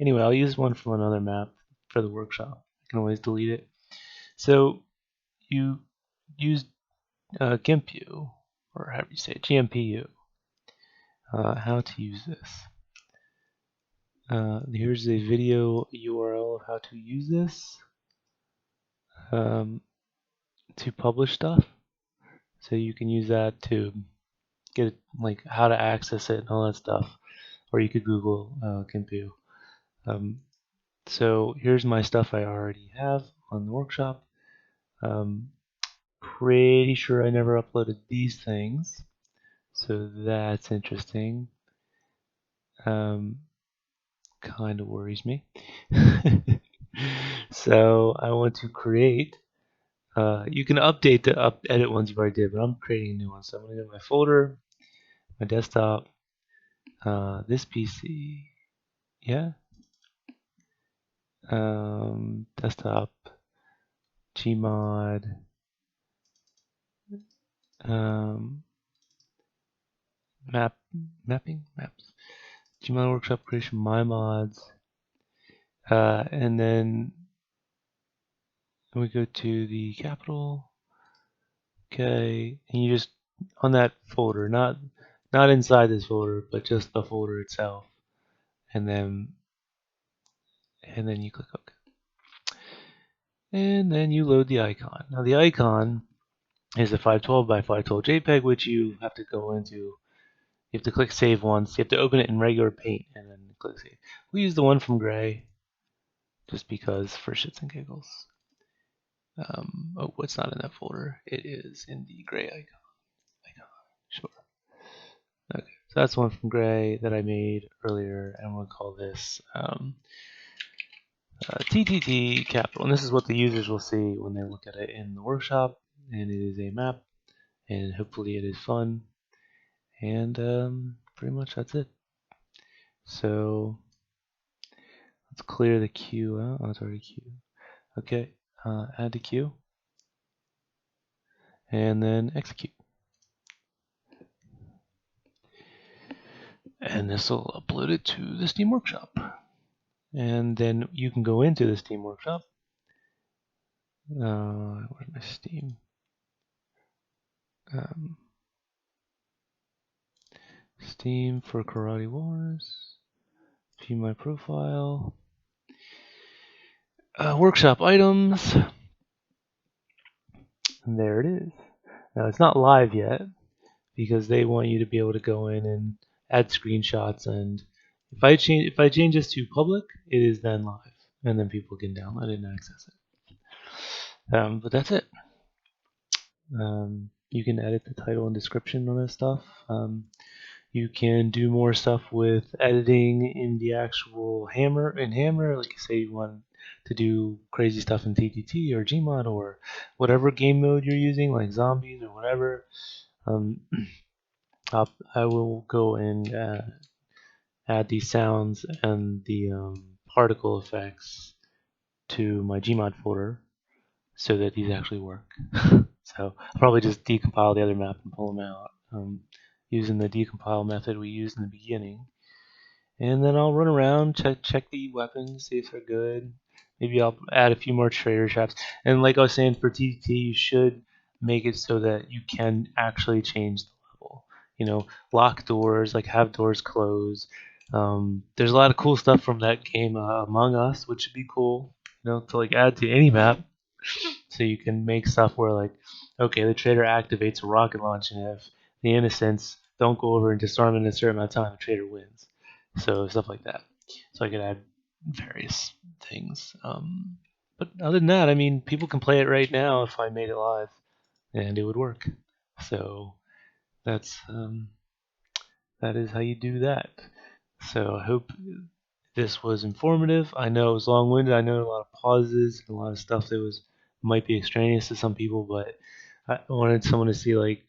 anyway, I'll use one from another map for the workshop. I can always delete it. So you use GIMPU, or however you say it, GMPU. How to use this. Here's a video URL of how to use this to publish stuff. So you can use that to get like how to access it and all that stuff, or you could Google GIMPU. So here's my stuff I already have on the workshop. Pretty sure I never uploaded these things, so that's interesting. Kind of worries me. So I want to create. You can update the edit ones you already did, but I'm creating a new one. So I'm going to go to my folder, my desktop, this PC, yeah, desktop, gmod, maps, gmod workshop creation, my mods, and then we go to the capital. Okay, and you just on that folder, not inside this folder, but just the folder itself, and then you click OK. And then you load the icon. Now the icon is a 512 by 512 JPEG, which you have to go into. You have to click save once. You have to open it in regular paint and then click save. We use the one from Gray just because for shits and giggles. Oh, it's not in that folder. It is in the Gray icon. Sure. Okay, so that's one from Gray that I made earlier, and we'll call this TTT capital. And this is what the users will see when they look at it in the workshop. And it is a map, and hopefully it is fun. And pretty much that's it. So let's clear the queue out. Oh, it's already queued. Okay, add to queue, and then execute. And this will upload it to the Steam Workshop. And then you can go into the Steam Workshop. Where's my Steam? Steam for Karate Wars. View my profile. Workshop items. And there it is. Now it's not live yet because they want you to be able to go in and add screenshots. And if I change this to public, it is then live, and then people can download it and access it. But that's it. You can edit the title and description on this stuff. You can do more stuff with editing in the actual Hammer. Like say you want to do crazy stuff in TTT or gmod or whatever game mode you're using, like zombies or whatever. I will go and add the sounds and the particle effects to my gmod folder so that these actually work. So I'll probably just decompile the other map and pull them out using the decompile method we used in the beginning. And then I'll run around, check the weapons, see if they're good. Maybe I'll add a few more trader traps. And like I was saying, for TTT, you should make it so that you can actually change the level. You know, lock doors, like have doors close. There's a lot of cool stuff from that game, Among Us, which would be cool, you know, to like add to any map. So you can make stuff where like, okay, the trader activates a rocket launch, and if the innocents don't go over and disarm in a certain amount of time, the trader wins. So stuff like that. So I could add various things. But other than that, I mean, people can play it right now if I made it live, and it would work. So that's that is how you do that. So I hope this was informative. I know it was long-winded. I know a lot of pauses and a lot of stuff that might be extraneous to some people, but I wanted someone to see like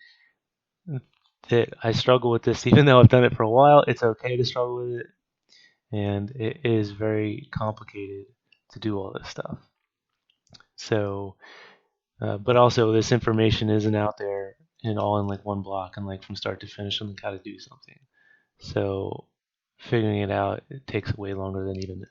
that I struggle with this, even though I've done it for a while. It's okay to struggle with it, and it is very complicated to do all this stuff. So But also, this information isn't out there and all in like one block and like from start to finish on like how to do something. So figuring it out, it takes way longer than even